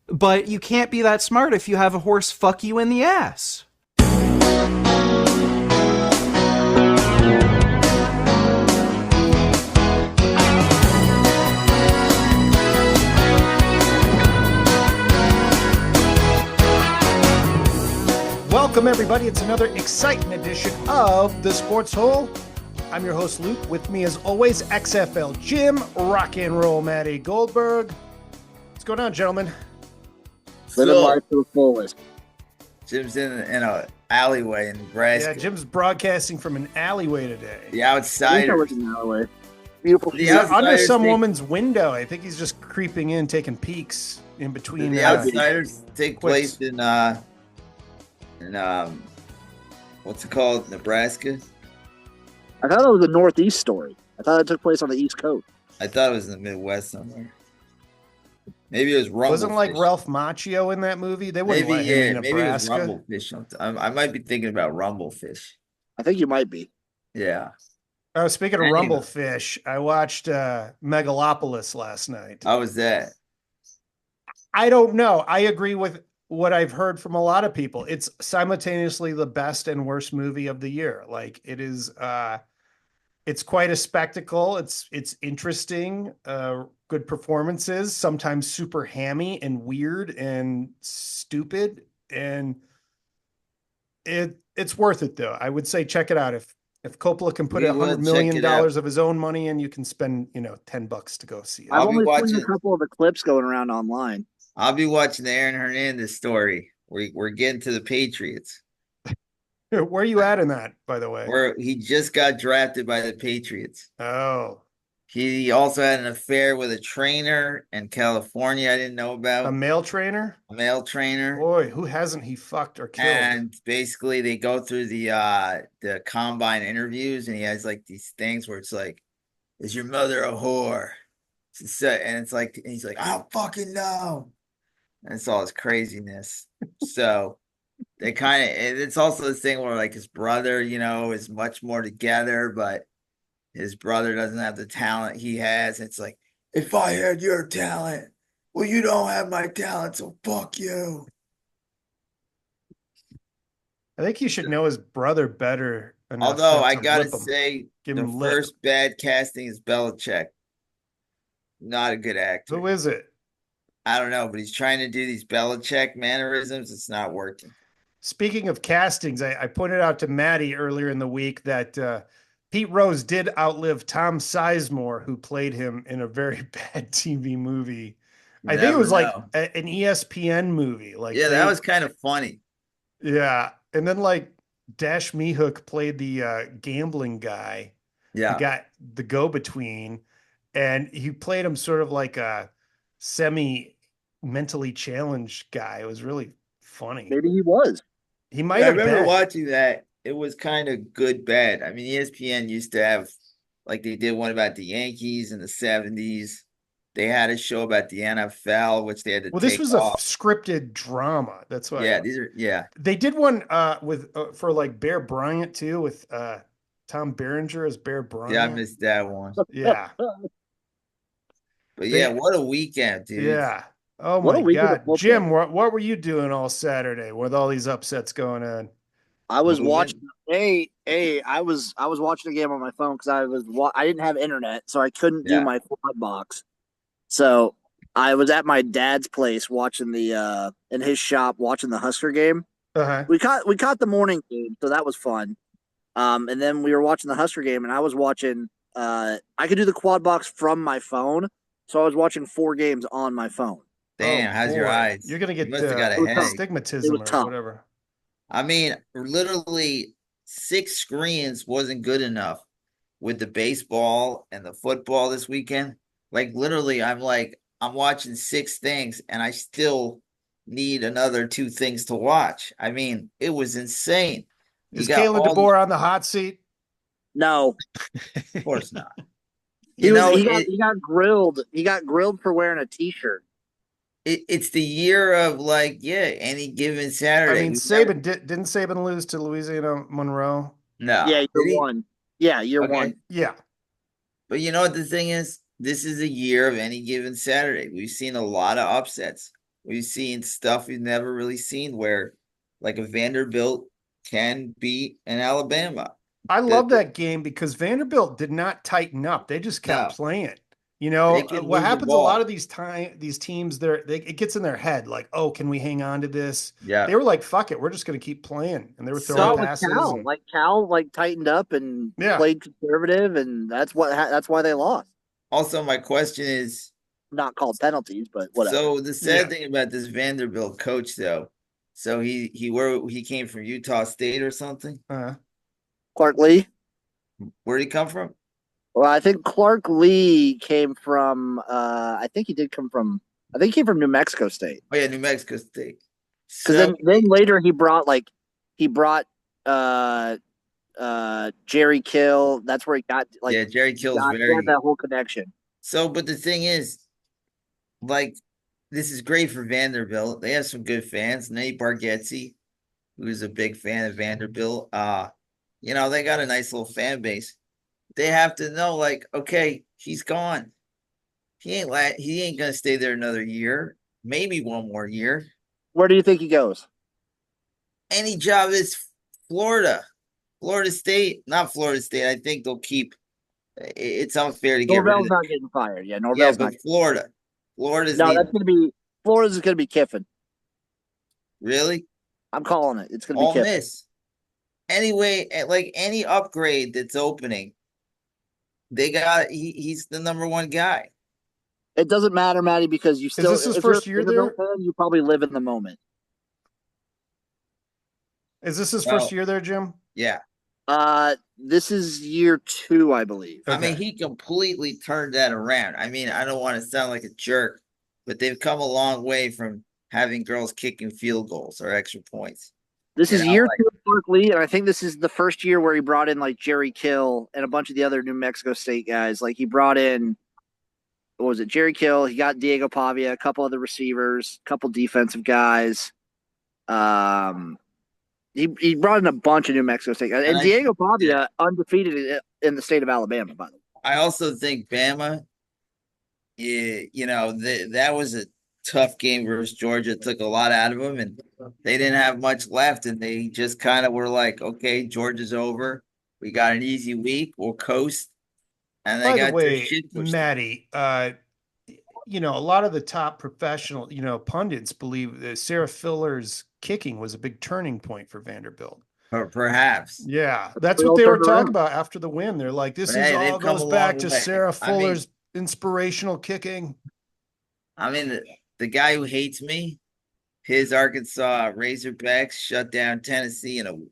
But you can't be that smart if you have a horse fuck you in the ass. Welcome, everybody. It's another exciting edition of The Sports Hole. I'm your host, Luke. With me, as always, XFL Jim, Rock and Roll Matty Goldberg. What's going on, gentlemen? Living life to the fullest. Jim's in an alleyway in Nebraska. Yeah, Jim's broadcasting from an alleyway today. The outside. Beautiful. He's under some woman's window. I think he's just creeping in, taking peeks in between. The outsiders take place in what's it called? Nebraska? I thought it was a Northeast story. I thought it took place on the East Coast. I thought it was in the Midwest somewhere. Maybe it was Rumblefish. Wasn't like Ralph Macchio in that movie? They wouldn't let him in Nebraska. Maybe it was Rumblefish. I might be thinking about Rumblefish. I think you might be. Yeah. Oh, speaking of Rumblefish, I watched Megalopolis last night. How was that? I don't know. I agree with what I've heard from a lot of people. It's simultaneously the best and worst movie of the year. Like it is, it's quite a spectacle. It's interesting, good performances, sometimes super hammy and weird and stupid. And it's worth it though. I would say check it out. If Coppola can put $100 million of his own money in, you can spend, $10 to go see it. I've only seen a couple of the clips going around online. I'll be watching the Aaron Hernandez story. We're getting to the Patriots. Where are you at in that, by the way? Where he just got drafted by the Patriots. Oh. He also had an affair with a trainer in California I didn't know about. A male trainer? A male trainer. Boy, who hasn't he fucked or killed? And basically they go through the combine interviews, and he has like these things where it's like, is your mother a whore? And it's like, and he's like, I don't fucking know. And it's all his craziness. So they it's also this thing where like his brother, is much more together, but his brother doesn't have the talent he has. It's like, if I had your talent, well, you don't have my talent, so fuck you. I think he should know his brother better. Although I gotta say, the first bad casting is Belichick. Not a good actor. Who is it? I don't know, but he's trying to do these Belichick mannerisms. It's not working. Speaking of castings, I pointed out to Maddie earlier in the week that Pete Rose did outlive Tom Sizemore, who played him in a very bad TV movie. I think it was like an ESPN movie. That was kind of funny. Yeah. And then like Dash Mihook played the gambling guy. Yeah. He got the go-between, and he played him sort of like a semi-mentally challenged guy. It was really funny. Maybe he was. He might have been. I remember watching that. It was kind of good, bad. I mean, ESPN used to have, like they did one about the Yankees in the 70s. They had a show about the NFL, which they had to this was off. A scripted drama. That's why. Yeah, They did one with for like Bear Bryant too, with Tom Berenger as Bear Bryant. Yeah, I missed that one. Yeah. But what a weekend, dude. Yeah. Oh my God. Jim, what were you doing all Saturday with all these upsets going on? I was watching. I was watching a game on my phone because I didn't have internet, so I couldn't do my quad box. So I was at my dad's place watching in his shop watching the Husker game. Uh-huh. We caught the morning game, so that was fun. And then we were watching the Husker game, and I was watching. I could do the quad box from my phone, so I was watching 4 games on my phone. Damn, how's your eyes? You're gonna get astigmatism or whatever. I mean, literally 6 screens wasn't good enough with the baseball and the football this weekend. Like literally, I'm watching 6 things and I still need another 2 things to watch. I mean, it was insane. Is Kalen DeBoer on the hot seat? No, of course not. He got grilled. He got grilled for wearing a T-shirt. It's the year of any given Saturday. I mean, Saban didn't Saban lose to Louisiana Monroe? No. Yeah, year 1. Yeah, year 1. Yeah. But you know what the thing is? This is a year of any given Saturday. We've seen a lot of upsets. We've seen stuff we've never really seen where like a Vanderbilt can beat an Alabama. I love that game because Vanderbilt did not tighten up. They just kept No, playing. they can What move the happens a lot ball. of these teams, it gets in their head like, oh, can we hang on to this? Yeah. They were like, fuck it, we're just going to keep playing, and they were throwing Saw So it with passes Cal. and Like Cal, like tightened up and yeah. played conservative, and that's why they lost. also my question is, Not called penalties, but whatever. so the sad thing about this Vanderbilt coach though, so he came from Utah State or something? Clark Lee. Where'd he come from? Well, I think Clark Lee came from. I think he did come from. I think he came from New Mexico State. Oh yeah, New Mexico State. Because So then later he brought Jerry Kill. That's where he got yeah, Jerry Kill's he had very that whole connection. so, but the thing is, like, this is great for Vanderbilt. They have some good fans. Nate Bargatze, who's a big fan of Vanderbilt. They got a nice little fan base. They have to know, like, okay, he's gone. He ain't gonna stay there another year, maybe one more year. Where do you think he goes? Any job is Florida. Florida State, not Florida State. I think they'll keep it's unfair to get rid of Norvell's not getting fired. Yeah, Yeah, Norvell's not. but Florida. Florida's No, need that's going to be Florida's going to be Kiffin. really I'm calling it. It's going to be Ole Kiffin. Miss. Anyway, like any upgrade that's opening, he's the number one guy. It doesn't matter, Maddie, because you still. Is this his if you're a first year Vanderbilt there? fan, you probably live in the moment. Is this his No. first year there, Jim? Yeah. This is year 2, I believe. I mean, Okay. he completely turned that around. I mean, I don't want to sound like a jerk, but they've come a long way from having girls kicking field goals or extra points. This You is know, year like- 2 of Clark Lee, and I think this is the first year where he brought in like Jerry Kill and a bunch of the other New Mexico State guys. Like he brought in, what was it, Jerry Kill? He got Diego Pavia, a couple other receivers, a couple defensive guys. He brought in a bunch of New Mexico State guys, and Diego Pavia undefeated in the state of Alabama. By the way, I also think Bama, that was a tough game versus Georgia. It took a lot out of them, and they didn't have much left, and they just kind of were like, "Okay, Georgia's over. We got an easy week. We'll coast." And they By the got their way, shit pushed. Maddie, a lot of the top professional, pundits believe that Sarah Fuller's kicking was a big turning point for Vanderbilt. Or perhaps. Yeah, that's They what all they were turned talking around. about after the win. They're like, this But is hey, they've all come goes a back long to way. Sarah I mean- Fuller's inspirational kicking. I mean, the guy who hates me, his Arkansas Razorbacks shut down Tennessee in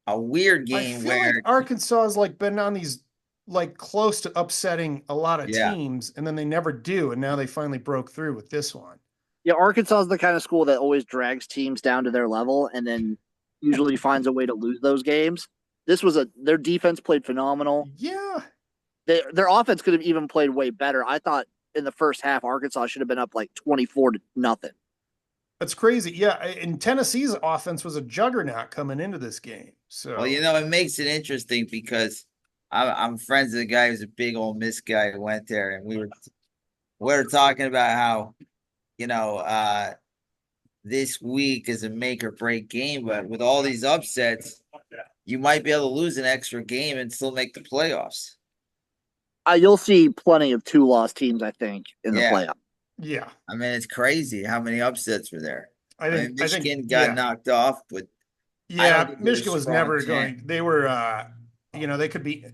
a weird I game feel where like Arkansas has like been on these like close to upsetting a lot of Yeah. teams, and then they never do, and now they finally broke through with this one. yeah, Arkansas is the kind of school that always drags teams down to their level, and then usually finds a way to lose those games. Their defense played phenomenal. Yeah, Their offense could have even played way better. I thought in the first half, Arkansas should have been up like 24-0. that's crazy. Yeah, and Tennessee's offense was a juggernaut coming into this game. So, Well, it makes it interesting because I'm friends with a guy who's a big Ole Miss guy who went there, and we were talking about how, this week is a make or break game, but with all these upsets, you might be able to lose an extra game and still make the playoffs. You'll see plenty of 2-loss teams, I think, in the Yeah. playoff. yeah, I mean, it's crazy how many upsets were there. I think Michigan got knocked off, but I don't think they're Michigan was strong never team. going. They were, they could be.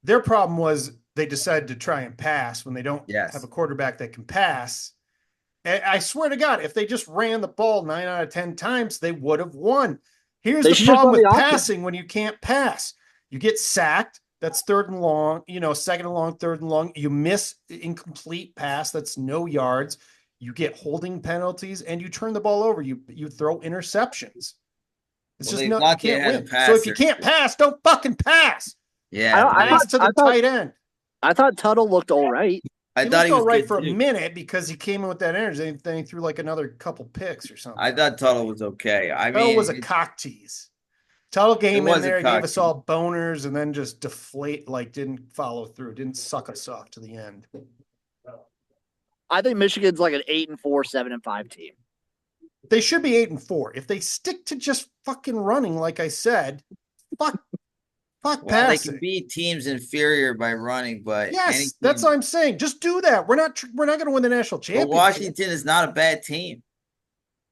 Their problem was they decided to try and pass when they don't Yes. have a quarterback that can pass. And I swear to God, if they just ran the ball 9 out of 10 times, they would have won. Here's They the should just problem run with the option. passing when you can't pass. You get sacked. That's 3rd and long, second and long, 3rd and long. You miss incomplete pass. That's no yards. You get holding penalties and you turn the ball over. You throw interceptions. It's Well, just they not, thought you they can't had a win. So if you passer. can't pass, don't fucking pass. Yeah, Pass to the tight end. I thought Tuttle looked all right. I He thought looked he was all right good for a too. minute because he came in with that energy. Then he threw like another couple picks or something. I thought Tuttle was okay. I Tuttle mean, was a cock tease. Tuttle came was in a there, cock gave us all boners, and then just didn't follow through, didn't suck us off to the end. I think Michigan's like an 8-4, 7-5 team. They should be 8-4. If they stick to just fucking running, like I said, fuck Well, they passing. can beat teams inferior by running, but any Yes, that's team. what I'm saying. Just do that. We're not going to win the national But championship. Washington is not a bad team.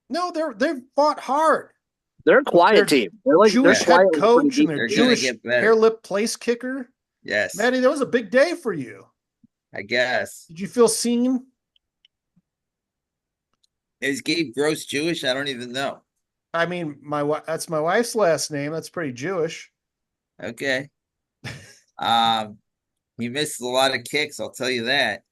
No, they've fought hard. They're a quiet team. They're like Jewish they're head quietly coach pretty and deep. their They're gonna Jewish get better. hair lip place kicker. Yes, Maddie, that was a big day for you. I guess. Did you feel seen? Is Gabe Gross Jewish? I don't even know. I mean, that's my wife's last name. That's pretty Jewish. Okay. He missed a lot of kicks, I'll tell you that.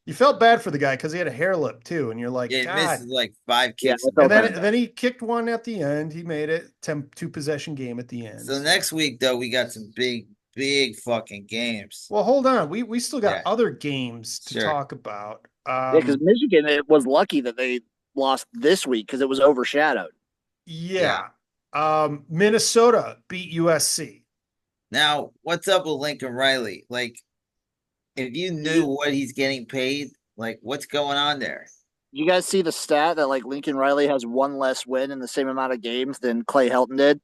You felt bad for the guy because he had a hair lip too, and you're like, Yeah, he God. missed like 5 kicks. I felt And then he kicked one at the end. He made it 2-possession game at the end. So next week though, we got some big fucking games. Well, hold on. We still got Yeah. other games to Sure. talk about. because Michigan, it was lucky that they lost this week because it was overshadowed. Yeah. Minnesota beat USC. Now, what's up with Lincoln Riley? Like, if you knew what he's getting paid, like what's going on there? You guys see the stat that like Lincoln Riley has one less win in the same amount of games than Clay Helton did?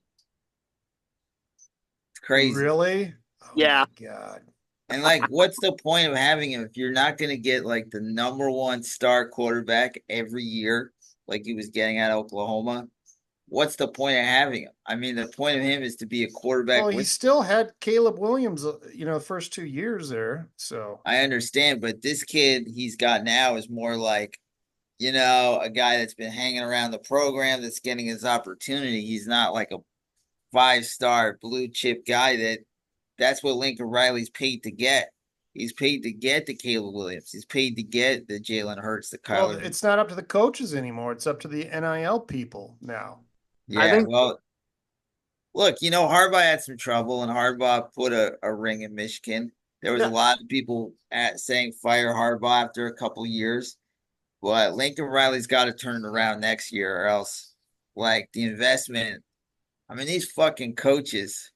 It's crazy. Really? Oh, Yeah. my God. And like, what's the point of having him if you're not going to get like the number one star quarterback every year, like he was getting at Oklahoma? What's the point of having him? I mean, the point of him is to be a quarterback. Well, he still had Caleb Williams, the first 2 years there. So I understand, but this kid he's got now is more like, a guy that's been hanging around the program that's getting his opportunity. He's not like a 5-star blue chip guy that's what Lincoln Riley's paid to get. He's paid to get the Caleb Williams. He's paid to get the Jalen Hurts, the Kyler. well, it's not up to the coaches anymore. It's up to the NIL people now. Yeah, well, look, Harbaugh had some trouble, and Harbaugh put a ring in Michigan. There was a lot of people saying fire Harbaugh after a couple years, but Lincoln Riley's got to turn it around next year, or else, like, the investment. I mean, these fucking coaches.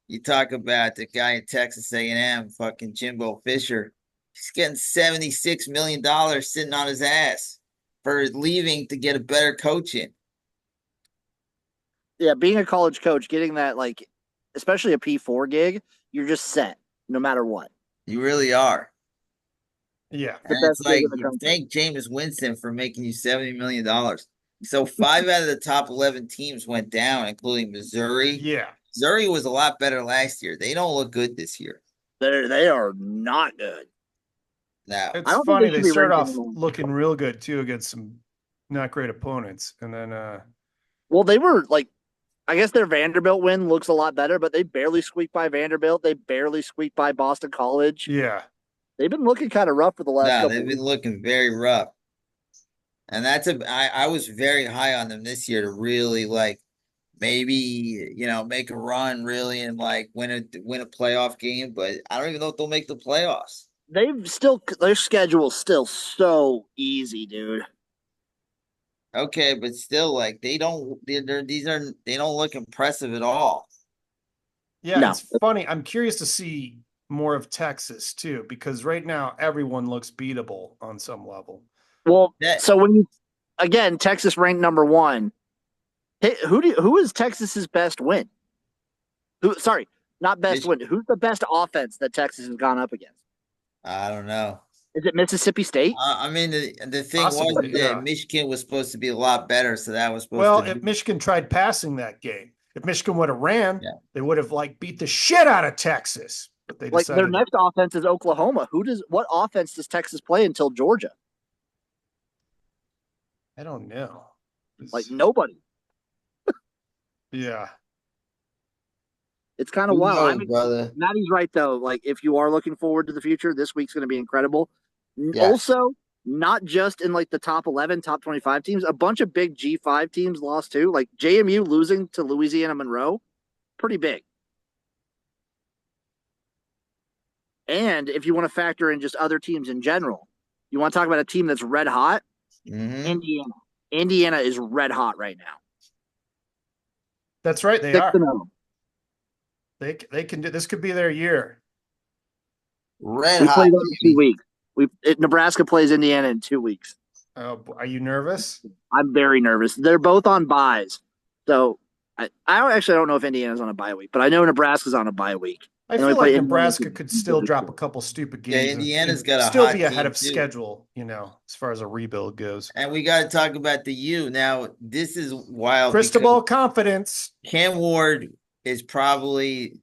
You talk about the guy at Texas A&M, fucking Jimbo Fisher. He's getting $76 million sitting on his ass for leaving to get a better coach in. Yeah, being a college coach, getting that, like, especially a P4 gig, you're just set no matter what. You really are. Yeah. And it's like, you thank Jameis Winston for making you $70 million. So 5 out of the top 11 teams went down, including Missouri. Yeah. Missouri was a lot better last year. They don't look good this year. They are not good. No. It's funny. They start off looking real good, too, against some not great opponents. And then well, they were like, I guess their Vanderbilt win looks a lot better, but they barely squeaked by Vanderbilt. They barely squeaked by Boston College. Yeah. They've been looking kind of rough for the last couple they've been looking very rough. And I was very high on them this year to really like maybe, make a run really and like win a playoff game, but I don't even know if they'll make the playoffs. Their schedule's still so easy, dude. Okay, but still, like they don't look impressive at all. Yeah, no. It's funny. I'm curious to see more of Texas too, because right now everyone looks beatable on some level. Well, so again, Texas ranked number 1. Who is Texas's best win? Not best win. Who's the best offense that Texas has gone up against? I don't know. Is it Mississippi State? I mean, the thing was that Michigan was supposed to be a lot better, so that was supposed to. Well, if Michigan tried passing that game, if Michigan would have ran, they would have beat the shit out of Texas. But they decided their next offense is Oklahoma. What offense does Texas play until Georgia? I don't know. Nobody. Yeah. It's kind of wild. Brother. Maddie's right, though. Like, if you are looking forward to the future, this week's going to be incredible. Yes. Also, not just in, the top 11, top 25 teams. A bunch of big G5 teams lost, too. Like, JMU losing to Louisiana Monroe. Pretty big. And if you want to factor in just other teams in general, you want to talk about a team that's red hot? Mm-hmm. Indiana. Indiana is red hot right now. That's right. They are. They can do this. Could be their year. Red hot. We play them in 2 weeks. Nebraska plays Indiana in 2 weeks. Oh, are you nervous? I'm very nervous. They're both on buys. So I don't know if Indiana's on a bye week, but I know Nebraska's on a bye week. I And then we feel play like Indiana. Nebraska could still drop a couple stupid Yeah, games Indiana's and got a still hot be ahead team of too. schedule, as far as a rebuild goes. And we got to talk about the U. Now, this is wild Cristobal confidence. Cam Ward is probably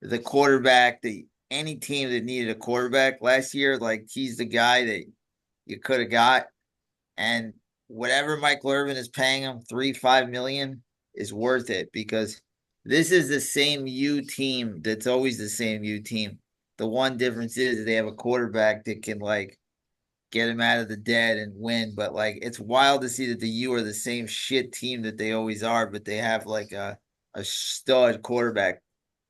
the quarterback that any team that needed a quarterback last year, like he's the guy that you could have got. And whatever Michael Irvin is paying him, 5 million is worth it because this is the same U team that's always the same U team. The one difference is they have a quarterback that can like get him out of the dead and win. But like it's wild to see that the U are the same shit team that they always are, but they have like a stud quarterback,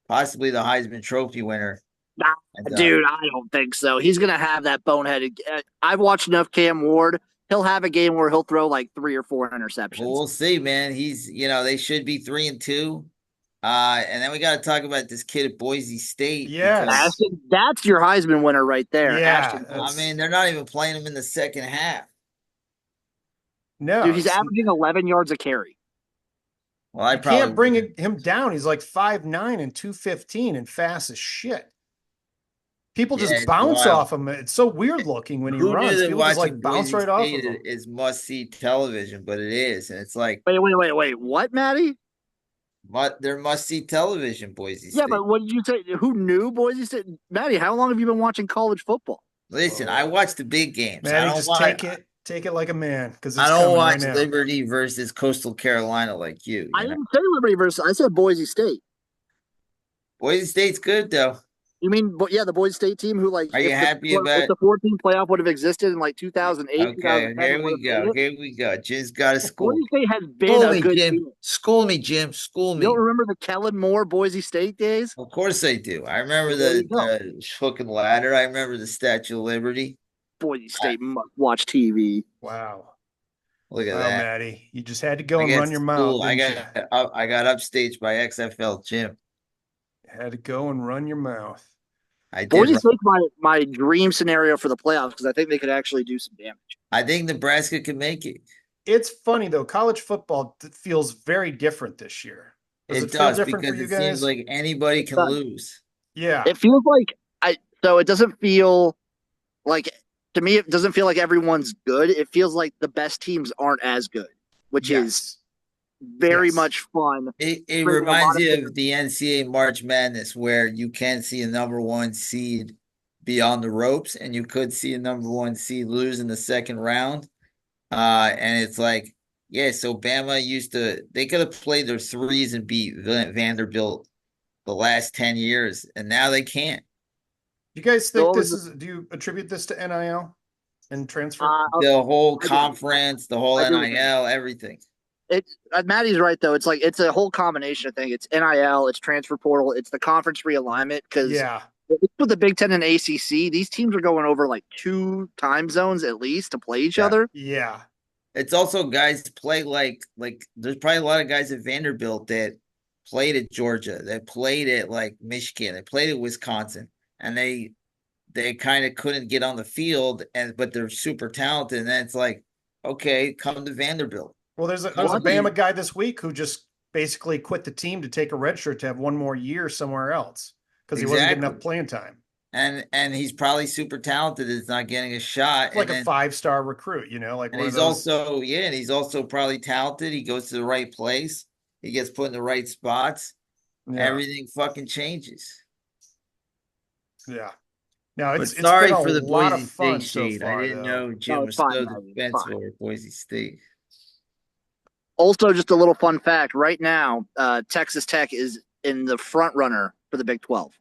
possibly the Heisman Trophy winner. Nah, And, dude, I don't think so. He's gonna have that boneheaded. I've watched enough Cam Ward. He'll have a game where he'll throw like 3 or 4 interceptions. well, we'll see, man. He's they should be 3-2. And then we got to talk about this kid at Boise State. Yes. Ashton, that's your Heisman winner right there. Yeah, Ashton. I mean, they're not even playing him in the second half. No, Dude, he's averaging 11 yards a carry. Well, you can't bring him down. He's like 5'9" and 215 and fast as shit. People just bounce off him. It's so weird looking when he runs. People just like bounce right off of him. It's must-see television, but it is, and it's like wait. What, Matty? But they're must-see television, Boise State. Yeah, but what did you say? Who knew Boise State? Matty, how long have you been watching college football? Listen, I watch the big games. Matty, just take it like a man, because I don't watch Liberty versus Coastal Carolina like you. I didn't say Liberty versus. I said Boise State. Boise State's good though. You mean, the Boise State team who like? Are you happy about if the 14 playoff would have existed in like 2008? Okay, here we go. Jim's got a school. Boise State has been a good team. School me, Jim. School me. You don't remember the Kellen Moore Boise State days? Of course I do. I remember the fucking ladder. I remember the Statue of Liberty. Boise State must watch TV. Wow. Look at that, Matty. You just had to go and run your mouth. I got upstaged by XFL Jim. Had to go and run your mouth. Boise State's my dream scenario for the playoffs because I think they could actually do some damage. I think Nebraska can make it. It's funny though. College football feels very different this year. It does because it seems like anybody can lose. Yeah, it feels like So it doesn't feel like, to me, it doesn't feel like everyone's good. It feels like the best teams aren't as good, which is very much fun. It reminds you of the NCAA March Madness, where you can see a number 1 seed be on the ropes, and you could see a number 1 seed lose in the second round. And it's like, so Bama they could have played their threes and beat Vanderbilt the last 10 years, and now they can't. You guys think do you attribute this to NIL and transfer? The whole conference, the whole NIL, everything. It's Matty's right though. It's like it's a whole combination of things. It's NIL, it's transfer portal, it's the conference realignment. Because with the Big Ten and ACC, these teams are going over like 2 time zones at least to play each other. Yeah, it's also guys play like there's probably a lot of guys at Vanderbilt that played at Georgia, that played at like Michigan, they played at Wisconsin, and they kind of couldn't get on the field, but they're super talented. And then it's like, okay, come to Vanderbilt. Well, there's a Bama guy this week who just basically quit the team to take a red shirt to have 1 more year somewhere else because he wasn't getting enough playing time. And he's probably super talented. Is not getting a shot. Like a 5-star recruit, like. And he's also probably talented. He goes to the right place. He gets put in the right spots. Yeah. Everything fucking changes. Yeah. Now it's sorry been for the lot Boise of fun State shade. So far, I didn't know Jim was so defensive over Boise State. Also, just a little fun fact. Right now, Texas Tech is in the front runner for the Big 12.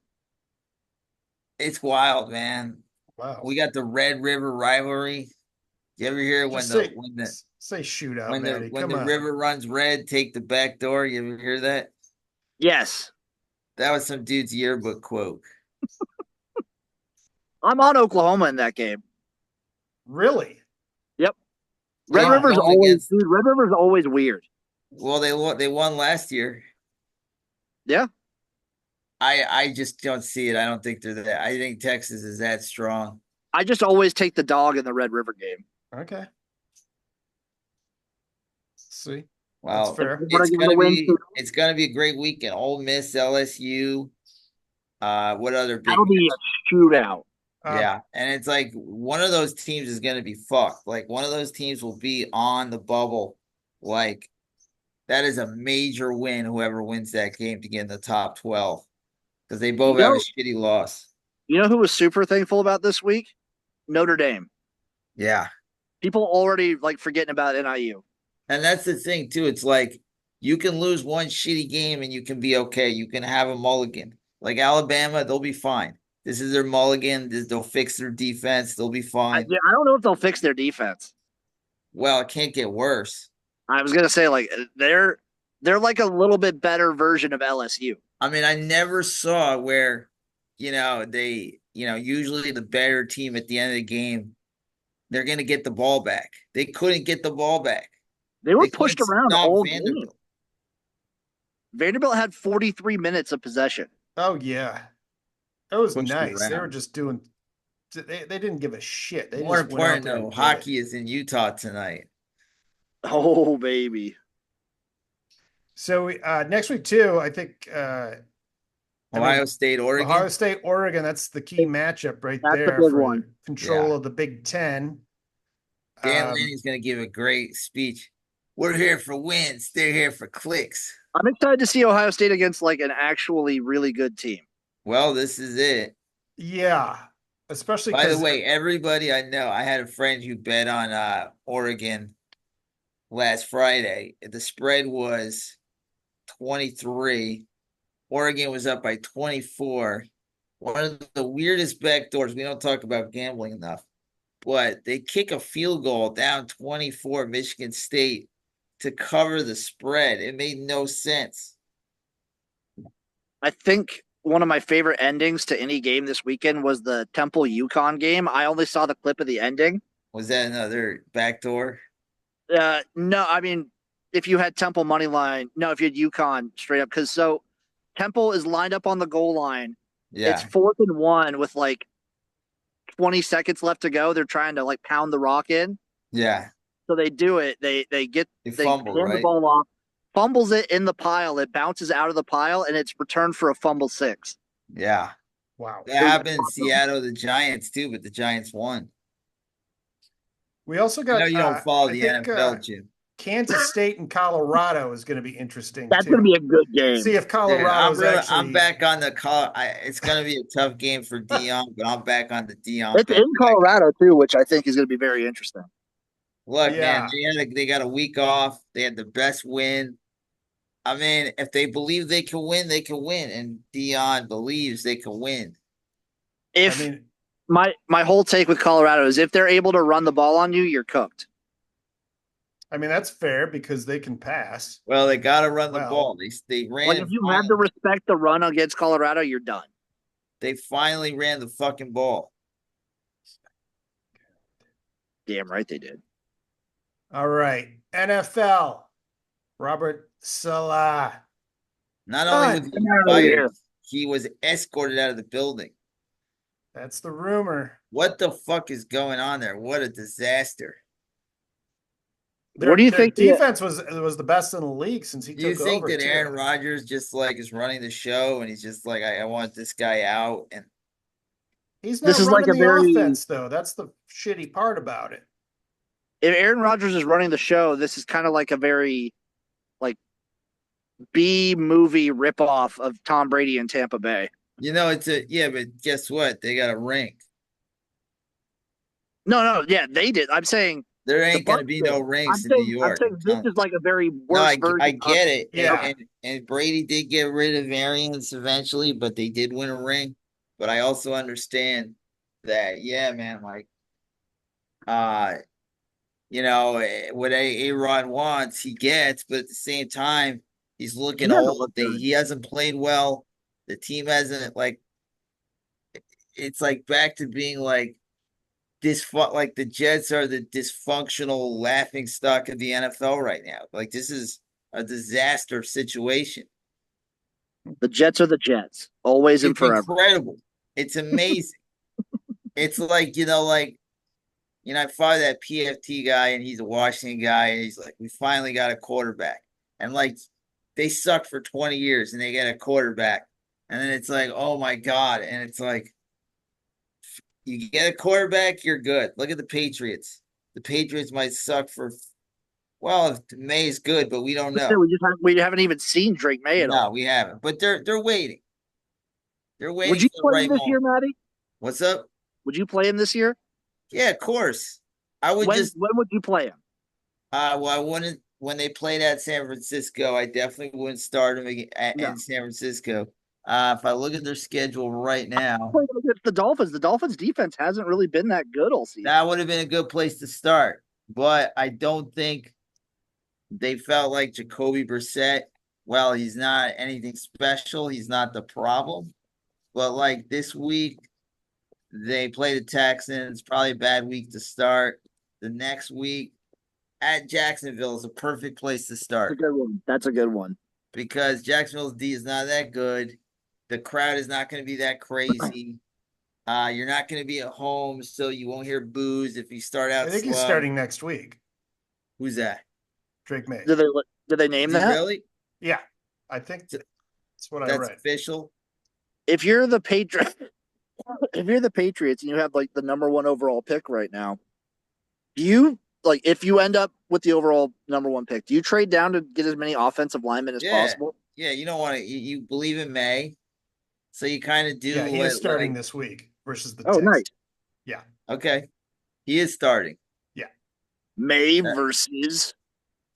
It's wild, man. Wow. We got the Red River rivalry. You ever hear say shootout, when the river runs red, take the back door? You ever hear that? Yes. That was some dude's yearbook quote. I'm on Oklahoma in that game. Really? Yep. Red River's always weird. Well, they won last year. Yeah. I just don't see it. I don't think they're that. I think Texas is that strong. I just always take the dog in the Red River game. Okay. See, Well, that's fair. But I gotta win too. it's gonna be a great weekend. Ole Miss, LSU. What other big That'll be a shootout. Yeah, and it's like one of those teams is gonna be fucked. Like one of those teams will be on the bubble. Like that is a major win. Whoever wins that game to get in the top 12 because they both have a shitty loss. You know who was super thankful about this week? Notre Dame. Yeah, People already like forgetting about NIU. and that's the thing too. It's like you can lose one shitty game and you can be okay. You can have a mulligan. Like Alabama, they'll be fine. This is their mulligan. They'll fix their defense. They'll be fine. I don't know if they'll fix their defense. Well, it can't get worse. I was gonna say like they're like a little bit better version of LSU. I mean, I never saw where, usually the better team at the end of the game, they're going to get the ball back. They couldn't get the ball back. They were pushed around all game. Vanderbilt. Vanderbilt had 43 minutes of possession. Oh yeah, that was Pushed nice. They around. were just doing. They didn't give a shit. They More just went out important there though, and did hockey it. is in Utah tonight. Oh baby. So next week too, I think Ohio State, Oregon. Ohio State, Oregon. That's the key matchup right That's there the big for one. control Yeah. of the Big Ten. Dan Lanny's going to give a great speech. We're here for wins. They're here for clicks. I'm excited to see Ohio State against like an actually really good team. Well, this is it. Yeah, especially By the way, everybody I know, I had a friend who bet on Oregon last Friday. The spread was 23. Oregon was up by 24. One of the weirdest backdoors. We don't talk about gambling enough, but they kick a field goal down 24, Michigan State, to cover the spread. It made no sense. I think one of my favorite endings to any game this weekend was the Temple UConn game. I only saw the clip of the ending. Was that another backdoor? No, I mean, if you had Temple money line, no, if you had UConn straight up, because so Temple is lined up on the goal line. Yeah. It's 4th and 1 with like 20 seconds left to go. They're trying to like pound the rock in. Yeah. So they do it. They fumble, hand right? the ball off, fumbles it in the pile. It bounces out of the pile, and it's returned for a fumble 6. Yeah. wow. That happened in Seattle, the Giants too, but the Giants won. We also I got. know you don't follow the think, NFL, Jim. Kansas State and Colorado is going to be interesting. That's too. going to be a good game. See if Colorado's I'm back on the call. It's going to be a tough game for Dion, but I'm back on the Dion. It's in Colorado too, which I think is going to be very interesting. Look, man, they got a week off. They had the best win. I mean, if they believe they can win, they can win, and Dion believes they can win. My whole take with Colorado is if they're able to run the ball on you, you're cooked. I mean, that's fair because they can pass. Well, they got to run the ball. They ran. Like if you have to respect the run against Colorado, you're done. They finally ran the fucking ball. Damn right they did. All right, NFL. Robert Saleh. Not only was he fired, he was escorted out of the building. That's the rumor. What the fuck is going on there? What a disaster. What do you think? Defense was the best in the league since he took over. Do you think that Aaron Rodgers just like is running the show and he's just like, I want this guy out? And he's not running the offense though. That's the shitty part about it. If Aaron Rodgers is running the show, this is kind of like a very like B movie ripoff of Tom Brady in Tampa Bay. But guess what? They got a ring. No, they did. I'm saying there ain't going to be no rings in New York. I'm saying this is like a very worse version. I get it. Yeah. And Brady did get rid of Arians eventually, but they did win a ring. But I also understand that, man, like, what A-Rod wants, he gets, but at the same time, he's looking old. He hasn't played well. The team hasn't, like, it's like back to being like like the Jets are the dysfunctional laughing stock of the NFL right now. Like, this is a disaster situation. The Jets are the Jets, always and forever. Incredible. It's amazing. It's like, I follow that PFT guy, and he's a Washington guy, and he's like, we finally got a quarterback. And like, they sucked for 20 years, and they get a quarterback. And then it's like, oh my God. And it's like, you get a quarterback, you're good. Look at the Patriots. The Patriots might suck for, well, May's good, but we don't know. We haven't even seen Drake May at all. No, we haven't. But they're waiting. They're waiting Would you for the play right him this year, moment. Maddie? What's up? Would you play him this year? Yeah, of course. I would when would you play him? Well, I wouldn't when they played at San Francisco. I definitely wouldn't start him in San Francisco. If I look at their schedule right now, Against the Dolphins defense hasn't really been that good all season. that would have been a good place to start. But I don't think they felt like Jacoby Brissett. Well, he's not anything special. He's not the problem. But like this week, they play the Texans. Probably a bad week to start. The next week at Jacksonville is a perfect place to start. That's a good one. That's a good one. Because Jacksonville's D is not that good. The crowd is not going to be that crazy. You're not going to be at home, so you won't hear boos if you start out I think slow. he's starting next week. Who's that? Drake May. Did they name that? Really? Yeah, I think that's what I read. That's official. If you're the Patriots and you have like the number 1 overall pick right now, do you like if you end up with the overall number 1 pick, do you trade down to get as many offensive linemen as possible? Yeah, you don't want to. You believe in May, so you kind of do. Yeah, he is starting this week versus the. Oh, Texans. nice. Yeah. Okay, he is starting. Yeah. May versus.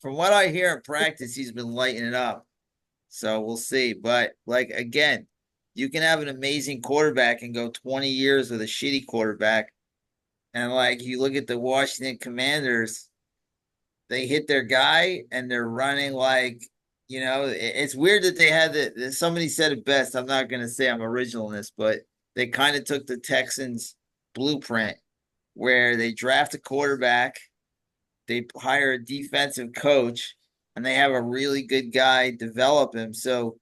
From what I hear in practice, he's been lighting it up. So we'll see. But like again, you can have an amazing quarterback and go 20 years with a shitty quarterback. And like you look at the Washington Commanders, they hit their guy and they're running like, it's weird that they had somebody said it best. I'm not going to say I'm original in this, but they kind of took the Texans blueprint where they draft a quarterback, they hire a defensive coach, and they have a really good guy develop him. So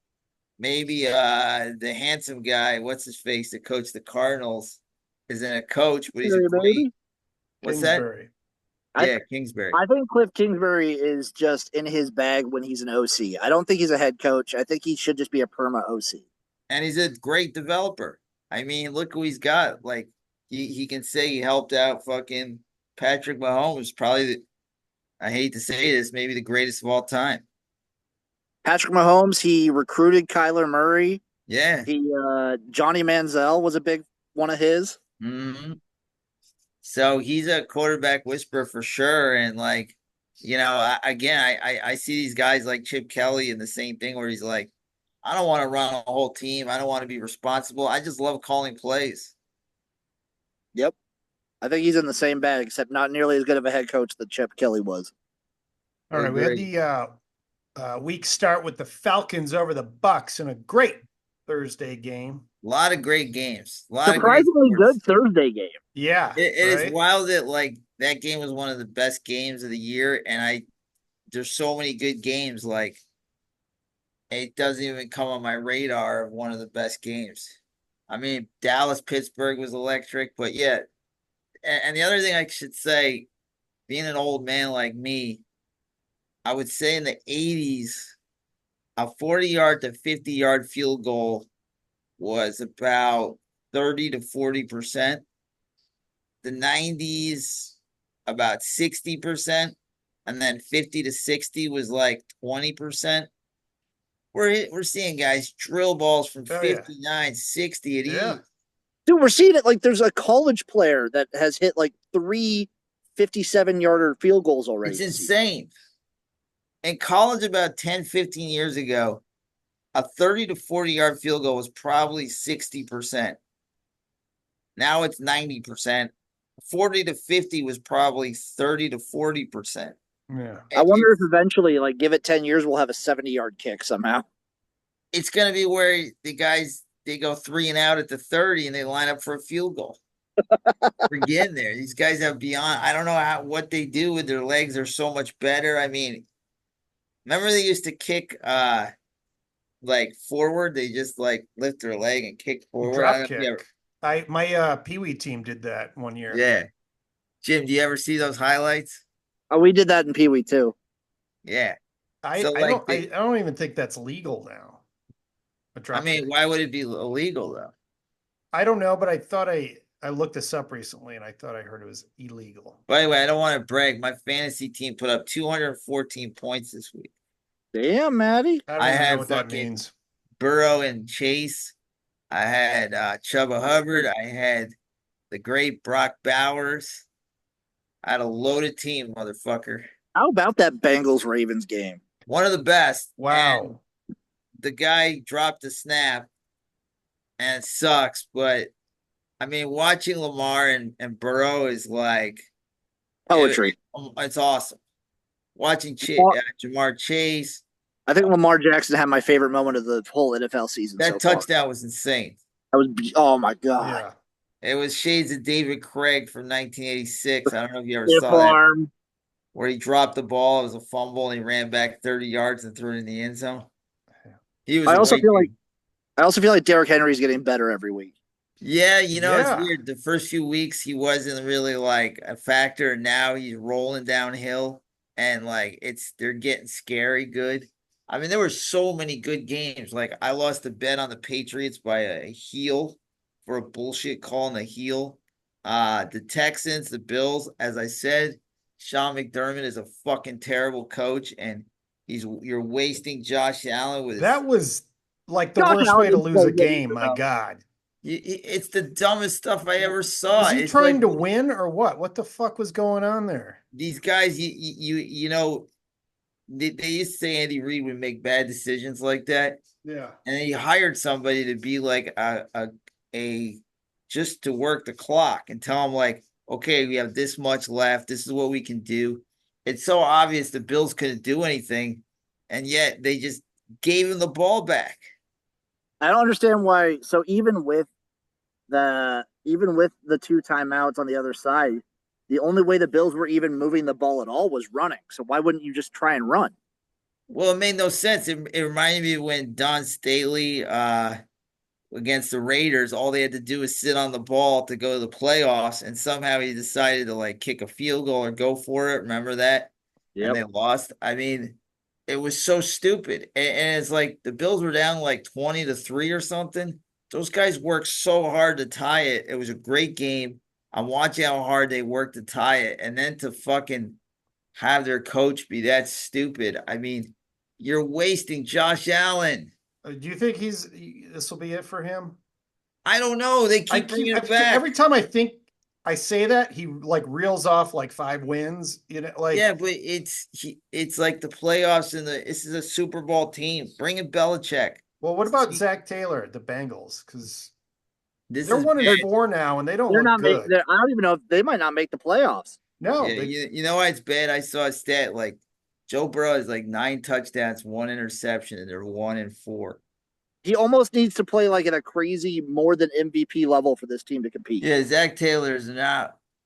maybe the handsome guy, what's his face, that coached the Cardinals, isn't a coach, but he's a great. What's Kingsbury. that? Yeah, Kingsbury. I think Cliff Kingsbury is just in his bag when he's an OC. I don't think he's a head coach. I think he should just be a perma OC. And he's a great developer. I mean, look who he's got. Like he can say he helped out fucking Patrick Mahomes, probably I hate to say this, maybe the greatest of all time. Patrick Mahomes, he recruited Kyler Murray. Yeah. Johnny Manziel was a big one of his. Mm-hmm. So he's a quarterback whisperer for sure. And like, I see these guys like Chip Kelly and the same thing where he's like, I don't want to run a whole team. I don't want to be responsible. I just love calling plays. Yep. I think he's in the same bag, except not nearly as good of a head coach that Chip Kelly was. All right, we had the week start with the Falcons over the Bucks in a great Thursday game. A lot of great games. Surprisingly good Thursday game. Yeah. It is wild that like that game was one of the best games of the year. And there's so many good games. Like it doesn't even come on my radar of one of the best games. I mean, Dallas-Pittsburgh was electric, but yeah. And the other thing I should say, being an old man like me, I would say in the 80s, a 40-yard to 50-yard field goal was about 30 to 40%. The 90s, about 60%. And then 50 to 60 was like 20%. We're seeing guys drill balls from 59, 60 at ease. Dude, we're seeing it like there's a college player that has hit like 3 57-yarder field goals already. It's insane. In college about 10, 15 years ago, a 30 to 40-yard field goal was probably 60%. Now it's 90%. 40 to 50 was probably 30 to 40%. Yeah. I wonder if eventually, like, give it 10 years, we'll have a 70-yard kick somehow. It's going to be where the guys, they go 3 and out at the 30 and they line up for a field goal. We're getting there. These guys have beyond. I don't know what they do with their legs. They're so much better. I mean, remember they used to kick like forward? They just like lift their leg and kick forward. Drop kick. My Pee Wee team did that one year. Yeah. Jim, do you ever see those highlights? Oh, we did that in Pee Wee too. Yeah. I So I like, don't I, I don't even think that's legal now. A I drop mean, kick. why would it be illegal though? I don't know, but I thought I looked this up recently and I thought I heard it was illegal. By the way, I don't want to brag. My fantasy team put up 214 points this week. Damn, Maddie. I don't I even know had what that fucking means. Burrow and Chase. I had Chuba Hubbard. I had the great Brock Bowers. I had a loaded team, motherfucker. How about that Bengals Ravens game? One of the best. And Wow. the guy dropped a snap and it sucks. But I mean, watching Lamar and Burrow is like, Poetry. it's awesome. Watching Jamar Chase. I think Lamar Jackson had my favorite moment of the whole NFL season That so far. touchdown was insane. That was, oh my God. Yeah. It was shades of David Craig from 1986. I don't know if you ever Stiff saw that, arm. where he dropped the ball. It was a fumble and he ran back 30 yards and threw it in the end zone. He was I a also white feel dude. like Derrick Henry's getting better every week. Yeah, it's Yeah. weird. The first few weeks he wasn't really like a factor. Now he's rolling downhill and like they're getting scary good. I mean, there were so many good games. Like I lost a bet on the Patriots by a heel for a bullshit call in the heel. The Texans, the Bills, as I said, Sean McDermott is a fucking terrible coach, and you're wasting Josh Allen with That was like the Josh worst Allen way to didn't lose play a good game. either, My though. God. it's the dumbest stuff I ever saw. Was he It's like trying to win or what? What the fuck was going on there? these guys, they used to say Andy Reid would make bad decisions like that, Yeah. and then he hired somebody to be like a just to work the clock and tell him like, okay, we have this much left. This is what we can do. It's so obvious the Bills couldn't do anything, and yet they just gave him the ball back. I don't understand why. So even with the two timeouts on the other side, the only way the Bills were even moving the ball at all was running. So why wouldn't you just try and run? Well, it made no sense. It reminded me of when Don Staley against the Raiders, all they had to do was sit on the ball to go to the playoffs, and somehow he decided to like kick a field goal or go for it. Remember that? And they lost. I mean, it was so stupid. And it's like the Bills were down like 20-3 or something. Those guys worked so hard to tie it. It was a great game. I'm watching how hard they worked to tie it. And then to fucking have their coach be that stupid. I mean, you're wasting Josh Allen. Do you think this will be it for him? I don't know. They keep bringing it back. Every time I say that, he like reels off like 5 wins. Like yeah, but it's like the playoffs and this is a Super Bowl team. Bring in Belichick. Well, what about Zach Taylor at the Bengals? Because This they're is 1-4 now, and they don't They're look not good. I don't even know if they might not make the playoffs. No, yeah, you know why it's bad? I saw a stat like Joe Burrow has like 9 touchdowns, 1 interception, and they're 1-4. He almost needs to play like at a crazy more than MVP level for this team to compete. Yeah, Zach Taylor's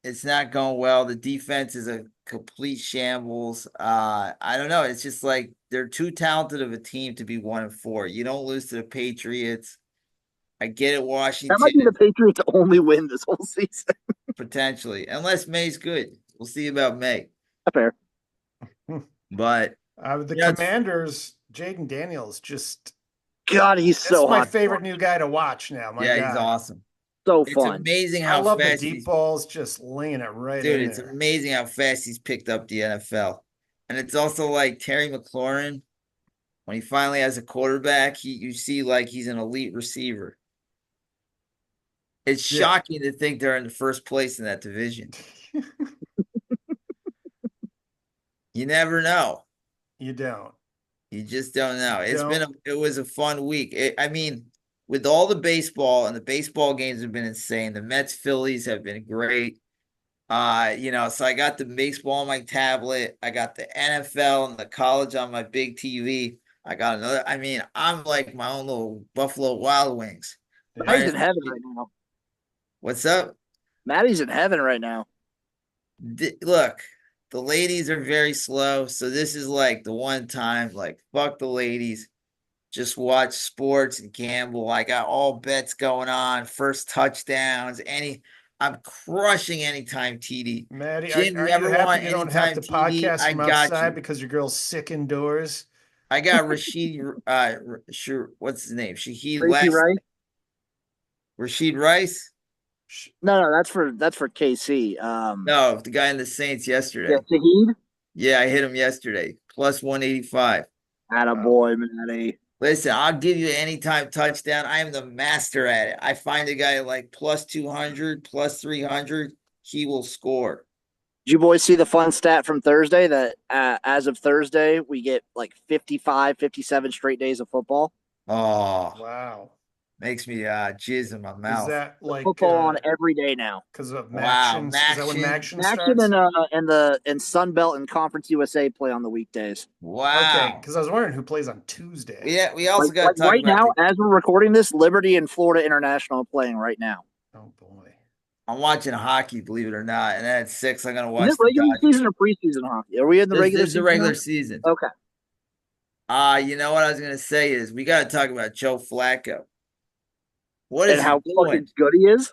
it's not going well. The defense is a complete shambles. I don't know. It's just like they're too talented of a team to be 1-4. You don't lose to the Patriots. I get it, Washington. That might be the Patriots' only win this whole season. Potentially, unless May's good. We'll see about May. Fair. But the Commanders, Jaden Daniels, just God, he's so my hot. favorite new guy to watch now. My God. He's awesome. So It's fun. amazing how I love the fast deep balls, just laying it right dude, in it's there. amazing how fast he's picked up the NFL. And it's also like Terry McLaurin, when he finally has a quarterback, you see like he's an elite receiver. It's shocking to think they're in the first place in that division. You never know. You don't. You just don't know. It was a fun week. I mean, with all the baseball, and the baseball games have been insane. The Mets Phillies have been great. So I got the baseball on my tablet. I got the NFL and the college on my big TV. I got another. I mean, I'm like my own little Buffalo Wild Wings. Maddie's in heaven right now. What's up? Maddie's in heaven right now. Look, the ladies are very slow. So this is like the one time, like, fuck the ladies. Just watch sports and gamble. I got all bets going on, first touchdowns, I'm crushing anytime TD. Maddie, Jim, you aren't you ever happy want you don't have anytime to TD? podcast I from got outside you. because your girl's sick indoors? I got Rashid. Sure, what's his name? Shaheed Tracy Lex. Rice? Rashid Rice. No, that's for KC. No, the guy in the Saints Yeah, yesterday. Shahid. Yeah, I hit him yesterday. Plus 185. Attaboy, Matty. Listen, I'll give you an anytime touchdown. I am the master at it. I find a guy like plus 200, plus 300, he will score. Did you boys see the fun stat from Thursday that as of Thursday, we get like 55, 57 straight days of football? Oh, Wow. makes me jizz in my Is mouth. that like Football on every day now. because of Wow, Maction? Is that when Maction Action starts? and Sun Belt and Conference USA play on the weekdays. Wow. Okay, because I was wondering who plays on Tuesday. Yeah, we also got Like to talk right about now, as we're recording this, Liberty and Florida International are playing right now. Oh boy. I'm watching hockey, believe it or not. And then at 6, I'm gonna watch Is it the regular Dodgers. season or preseason hockey? Are we in the regular This is season? the regular now? season. Okay. You know what I was gonna say is we got to talk about Joe Flacco. What is And how he doing? fucking good he is.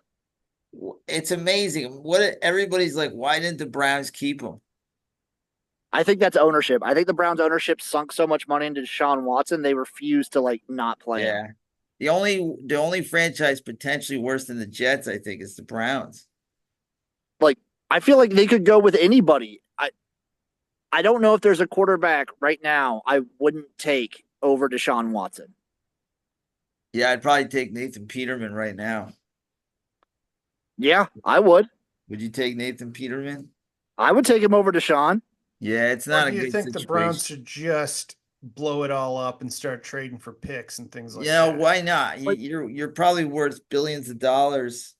It's amazing. Everybody's like, why didn't the Browns keep him? I think that's ownership. I think the Browns ownership sunk so much money into Deshaun Watson, they refuse to like not play him. Yeah. The only franchise potentially worse than the Jets, I think, is the Browns. Like, I feel like they could go with anybody. I don't know if there's a quarterback right now I wouldn't take over Deshaun Watson. Yeah, I'd probably take Nathan Peterman right now. Yeah, I would. Would you take Nathan Peterman? I would take him over Deshaun. Yeah, it's not Or a do you good think situation. the Browns should just blow it all up and start trading for picks and things like You know, that? why not? You're probably worth billions of dollars.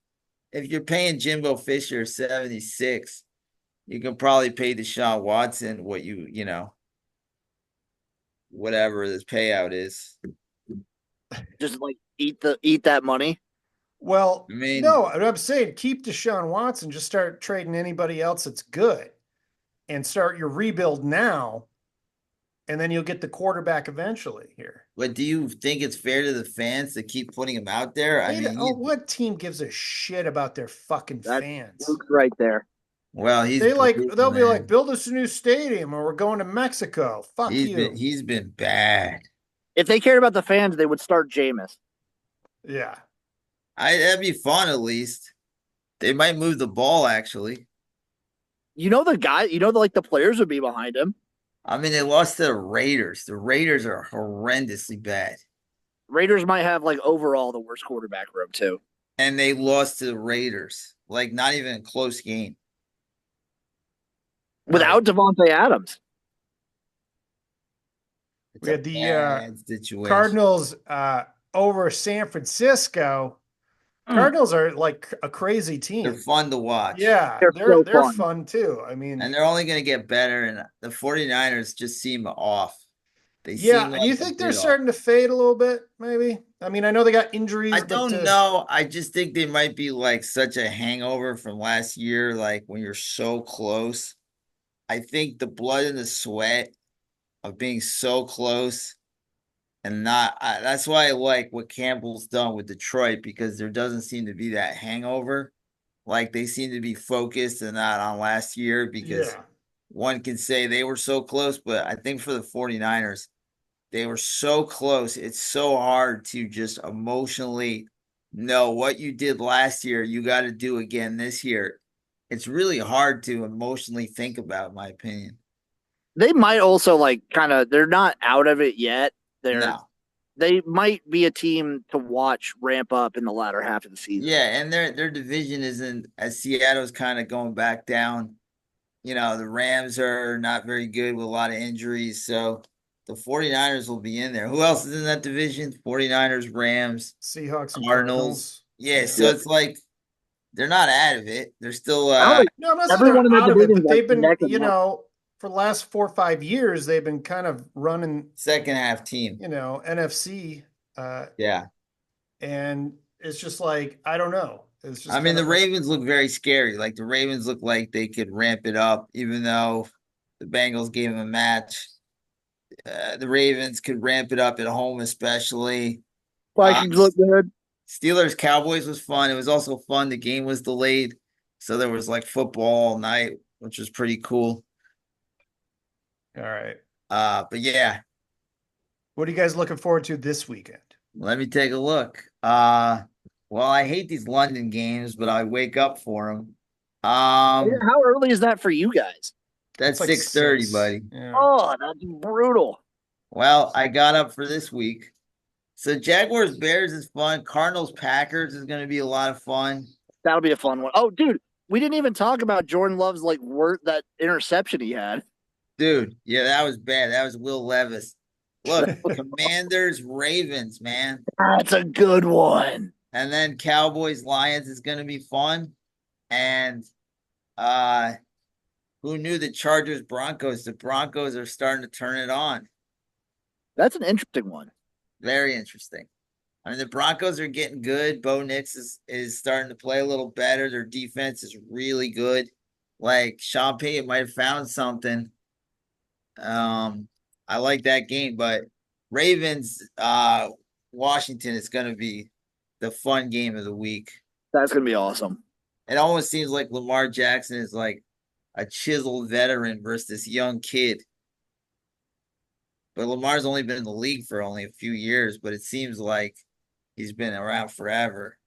If you're paying Jimbo Fisher 76, you can probably pay Deshaun Watson what whatever this payout is. Just like eat that money. Well, I mean, no, I'm saying keep Deshaun Watson, just start trading anybody else that's good and start your rebuild now, and then you'll get the quarterback eventually here. but do you think it's fair to the fans to keep putting him out there? What team gives a shit about their fucking That's fans? Luke's right there. Well, They'll be like, build us a new stadium or we're going to Mexico. Fuck you. He's been bad. If they cared about the fans, they would start Jameis. Yeah. That'd be fun at least. They might move the ball actually. You know the guy, the players would be behind him. I mean, they lost to the Raiders. The Raiders are horrendously bad. Raiders might have like overall the worst quarterback room too. And they lost to the Raiders. Like not even a close game. Without Devontae Adams. We had the Cardinals over San Francisco. Cardinals are like a crazy team. They're fun to watch. Yeah, they're fun too. I mean, and they're only going to get better. And the 49ers just seem off. Do you think they're starting to fade a little bit? Maybe. I mean, I know they got injuries. I don't know. I just think they might be like such a hangover from last year. Like when you're so close, I think the blood and the sweat of being so close. And that's why I like what Campbell's done with Detroit, because there doesn't seem to be that hangover. Like they seem to be focused and not on last year, because one can say they were so close, but I think for the 49ers, they were so close. It's so hard to just emotionally know what you did last year, you got to do again this year. It's really hard to emotionally think about, in my opinion. They might also they're not out of it yet. They might be a team to watch ramp up in the latter half of the season. Yeah, and their division isn't, as Seattle's kind of going back down. You know, the Rams are not very good with a lot of injuries, so the 49ers will be in there. Who else is in that division? 49ers, Rams, Seahawks, and Cardinals. Yeah, so it's like they're not out of it. They're still no, I'm not saying they're out of it, but they've been, for the last 4 or 5 years, they've been kind of running second half team. NFC. Yeah. And it's just like, I don't know. It's just the Ravens look very scary. Like the Ravens look like they could ramp it up, even though the Bengals gave them a match. The Ravens could ramp it up at home, especially. Vikings look good. Steelers Cowboys was fun. It was also fun. The game was delayed. So there was like football all night, which was pretty cool. All right. But yeah, What are you guys looking forward to this weekend? let me take a look. Well, I hate these London games, but I wake up for them. How early is that for you guys? That's It's like 6:30, 6. buddy. Yeah. Oh, that's brutal. Well, I got up for this week. So Jaguars Bears is fun. Cardinals Packers is going to be a lot of fun. That'll be a fun one. Oh, dude, we didn't even talk about Jordan Love's that interception he had. Dude, yeah, that was bad. That was Will Levis. Look, Commanders Ravens, man. That's a good one. And then Cowboys Lions is going to be fun. And who knew the Chargers Broncos? The Broncos are starting to turn it on. That's an interesting one. Very interesting. I mean, the Broncos are getting good. Bo Nix is starting to play a little better. Their defense is really good. Like Sean Payton might have found something. I like that game, but Ravens, Washington is going to be the fun game of the week. That's going to be awesome. It almost seems like Lamar Jackson is like a chiseled veteran versus this young kid. But Lamar's only been in the league for only a few years, but it seems like he's been around forever.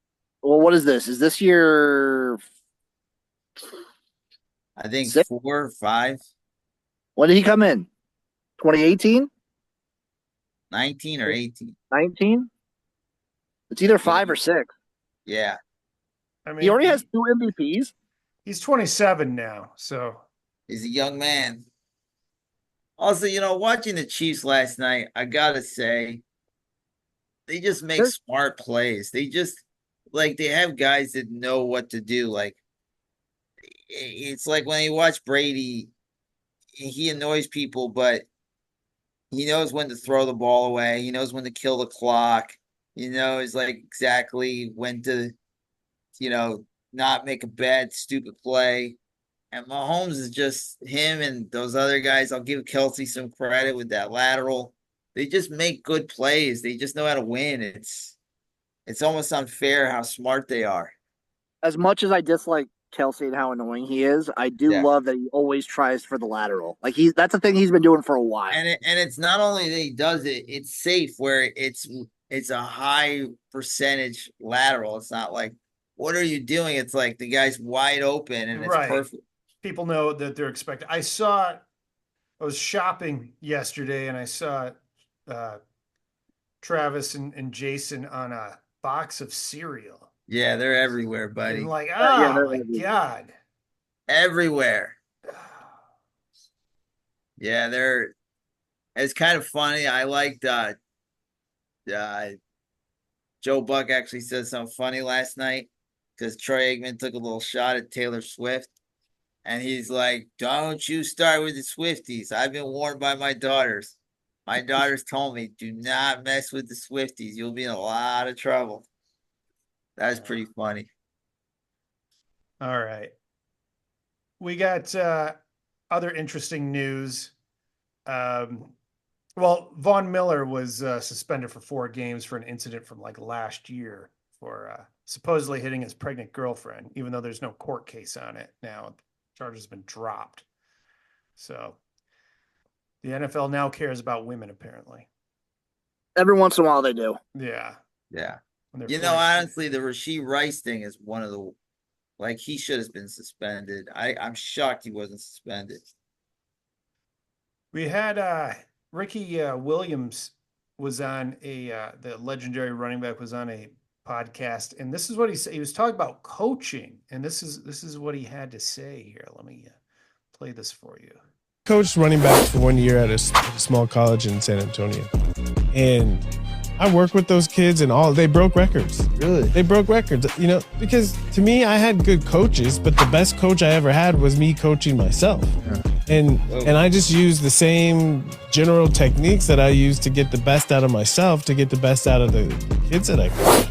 Well, what is this? Is this year? I think 6? 4 or 5. When did he come in? 2018? 19 or 18. 19? It's either 5 or 6. Yeah. I mean, He already has 2 MVPs. He's 27 now, so He's a young man. Also, watching the Chiefs last night, I gotta say, they just make smart plays. They just they have guys that know what to do. Like, it's like when you watch Brady, he annoys people, but he knows when to throw the ball away. He knows when to kill the clock. He knows exactly when to, not make a bad, stupid play. And Mahomes is just him and those other guys. I'll give Kelsey some credit with that lateral. They just make good plays. They just know how to win. It's almost unfair how smart they are. As much as I dislike Kelsey and how annoying he is, I do love that he always tries for the lateral. That's a thing he's been doing for a while. And it's not only that he does it, it's safe where it's a high percentage lateral. It's not like, what are you doing? It's like the guy's wide open and it's perfect. People know that they're expected. I was shopping yesterday and I saw Travis and Jason on a box of cereal. Yeah, they're everywhere, buddy. And my God. Everywhere. Yeah, it's kind of funny. I liked Joe Buck actually said something funny last night because Troy Aikman took a little shot at Taylor Swift. And he's like, don't you start with the Swifties. I've been warned by my daughters. My daughters told me, do not mess with the Swifties. You'll be in a lot of trouble. That was pretty funny. All right. We got other interesting news. Well, Von Miller was suspended for 4 games for an incident from last year for supposedly hitting his pregnant girlfriend, even though there's no court case on it now. Charges have been dropped. So the NFL now cares about women, apparently. Every once in a while they do. Yeah. Yeah. Honestly, the Rashee Rice thing is one of the he should have been suspended. I'm shocked he wasn't suspended. We had Ricky Williams was on the legendary running back was on a podcast, and this is what he said. He was talking about coaching, and this is what he had to say here. Let me play this for you. Coached running backs for 1 year at a small college in San Antonio, and I worked with those kids, and they broke records. Really? They broke records, because to me, I had good coaches, but the best coach I ever had was me coaching myself. Yeah. And I just used the same general techniques that I used to get the best out of myself, to get the best out of the kids that I coached.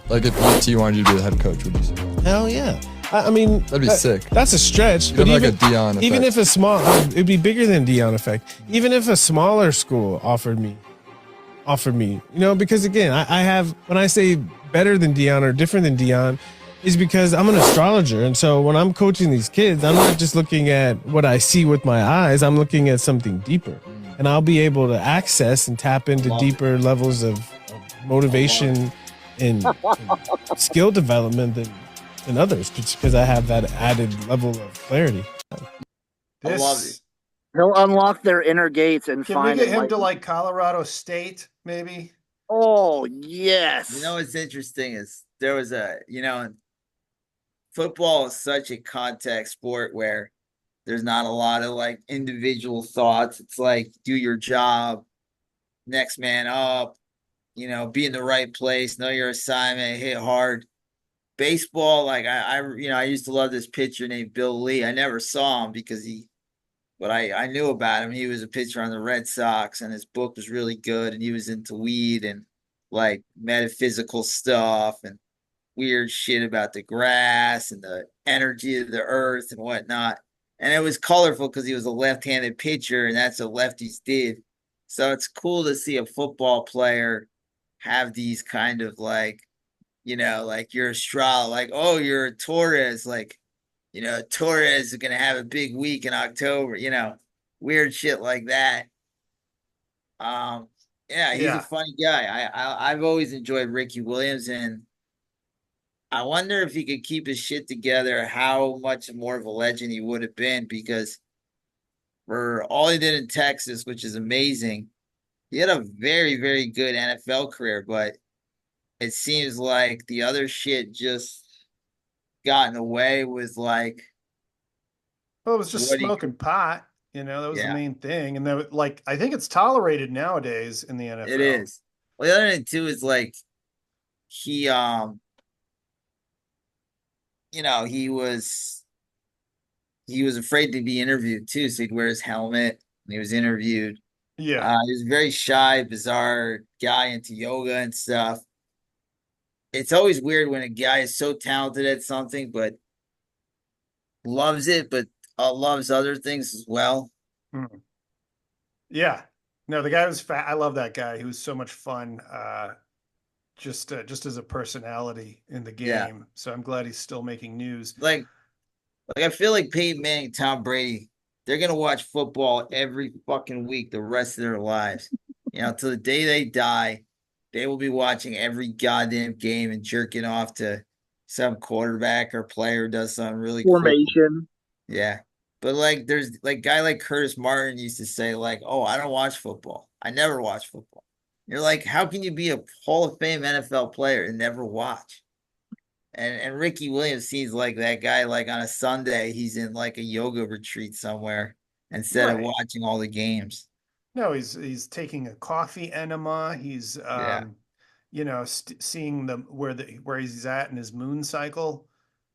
Like if UT wanted you to be the head coach, would you say? Hell yeah. I mean, that'd be sick. That's a stretch. But even, a Deion effect. Even if it'd be bigger than Deion effect. Even if a smaller school offered me, because again, I have, when I say better than Deion or different than Deion, is because I'm an astrologer. And so when I'm coaching these kids, I'm not just looking at what I see with my eyes, I'm looking at something deeper. And I'll be able to access and tap into deeper levels of motivation and skill development than others, just because I have that added level of clarity. I love it. He'll unlock their inner gates and Can we find get him to enlightenment. like Colorado State, maybe? Oh yes. You know what's interesting is there was football is such a contact sport where there's not a lot of like individual thoughts. It's like do your job, next man up, be in the right place, know your assignment, hit hard. Baseball, like I used to love this pitcher named Bill Lee. I never saw him but I knew about him. He was a pitcher on the Red Sox, and his book was really good. And he was into weed and like metaphysical stuff and weird shit about the grass and the energy of the earth and whatnot. And it was colorful because he was a left-handed pitcher, and that's what lefties did. So it's cool to see a football player have these kind of like, like you're a straw, like, oh, you're a Torres, like, Torres is gonna have a big week in October, weird shit like that. Yeah, he's a funny guy. I've always enjoyed Ricky Williams, and I wonder if he could keep his shit together, how much more of a legend he would have been, because for all he did in Texas, which is amazing, he had a very, very good NFL career, but it seems like the other shit just got in the way with like Well, it was just what he, smoking pot. That was the yeah, main thing. And then, like, I think it's tolerated nowadays in the it NFL. is. Well, the other thing too is like he, he was afraid to be interviewed too, so he'd wear his helmet when he was interviewed. Yeah. He was a very shy, bizarre guy into yoga and stuff. It's always weird when a guy is so talented at something, but loves it, but loves other things as well. Mm. Yeah. No, the guy was fat. I love that guy. He was so much fun. Just as a personality in the Yeah. game. So I'm glad he's still making news. Like I feel like Peyton Manning, Tom Brady, they're gonna watch football every fucking week the rest of their lives. Till the day they die, they will be watching every goddamn game and jerking off to some quarterback or player who does something really cool. Formation. Yeah. But like there's like guy like Curtis Martin used to say, like, oh, I don't watch football. I never watch football. You're like, how can you be a Hall of Fame NFL player and never watch? And Ricky Williams seems like that guy, like on a Sunday, he's in like a yoga retreat somewhere instead of watching all the games. No, he's taking a coffee enema. He's seeing where he's at in his moon cycle.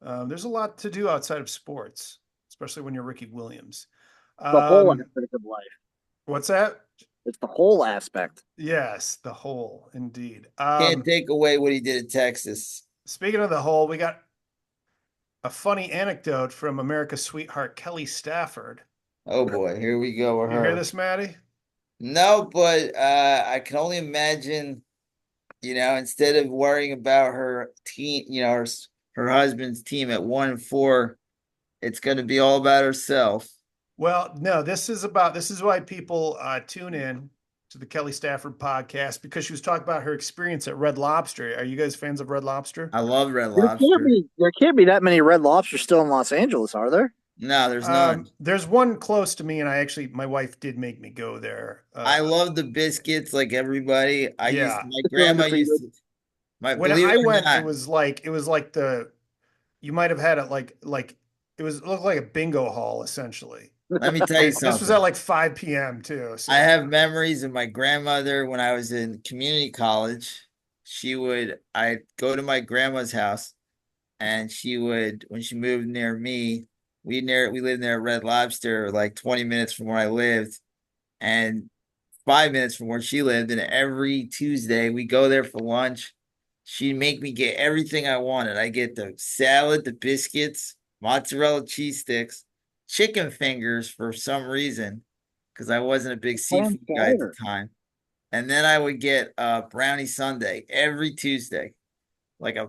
There's a lot to do outside of sports, especially when you're Ricky Williams. The whole aspect of life. What's that? It's the whole aspect. Yes, the whole, indeed. Can't take away what he did in Texas. Speaking of the whole, we got a funny anecdote from America's sweetheart, Kelly Stafford. Oh boy, here we go with her. You hear this, Maddie? No, but I can only imagine, instead of worrying about her team, her husband's team at 1-4, it's going to be all about herself. Well, no, this is why people tune in to the Kelly Stafford podcast, because she was talking about her experience at Red Lobster. Are you guys fans of Red Lobster? I love Red Lobster. There can't be that many Red Lobsters still in Los Angeles, are there? No, there's none. There's one close to me, and my wife did make me go there. I love the biscuits, like everybody. My When I went, it was like you might have had it like it looked like a bingo hall essentially. Let me tell you something. This was at like 5 p.m. too. So. I have memories of my grandmother when I was in community college. I'd go to my grandma's house, and when she moved near me, we lived near Red Lobster, like 20 minutes from where I lived, and 5 minutes from where she lived. And every Tuesday we go there for lunch. She'd make me get everything I wanted. I get the salad, the biscuits, mozzarella cheese sticks, chicken fingers for some reason, because I wasn't a big seafood guy at the time. And then I would get a brownie sundae every Tuesday, like a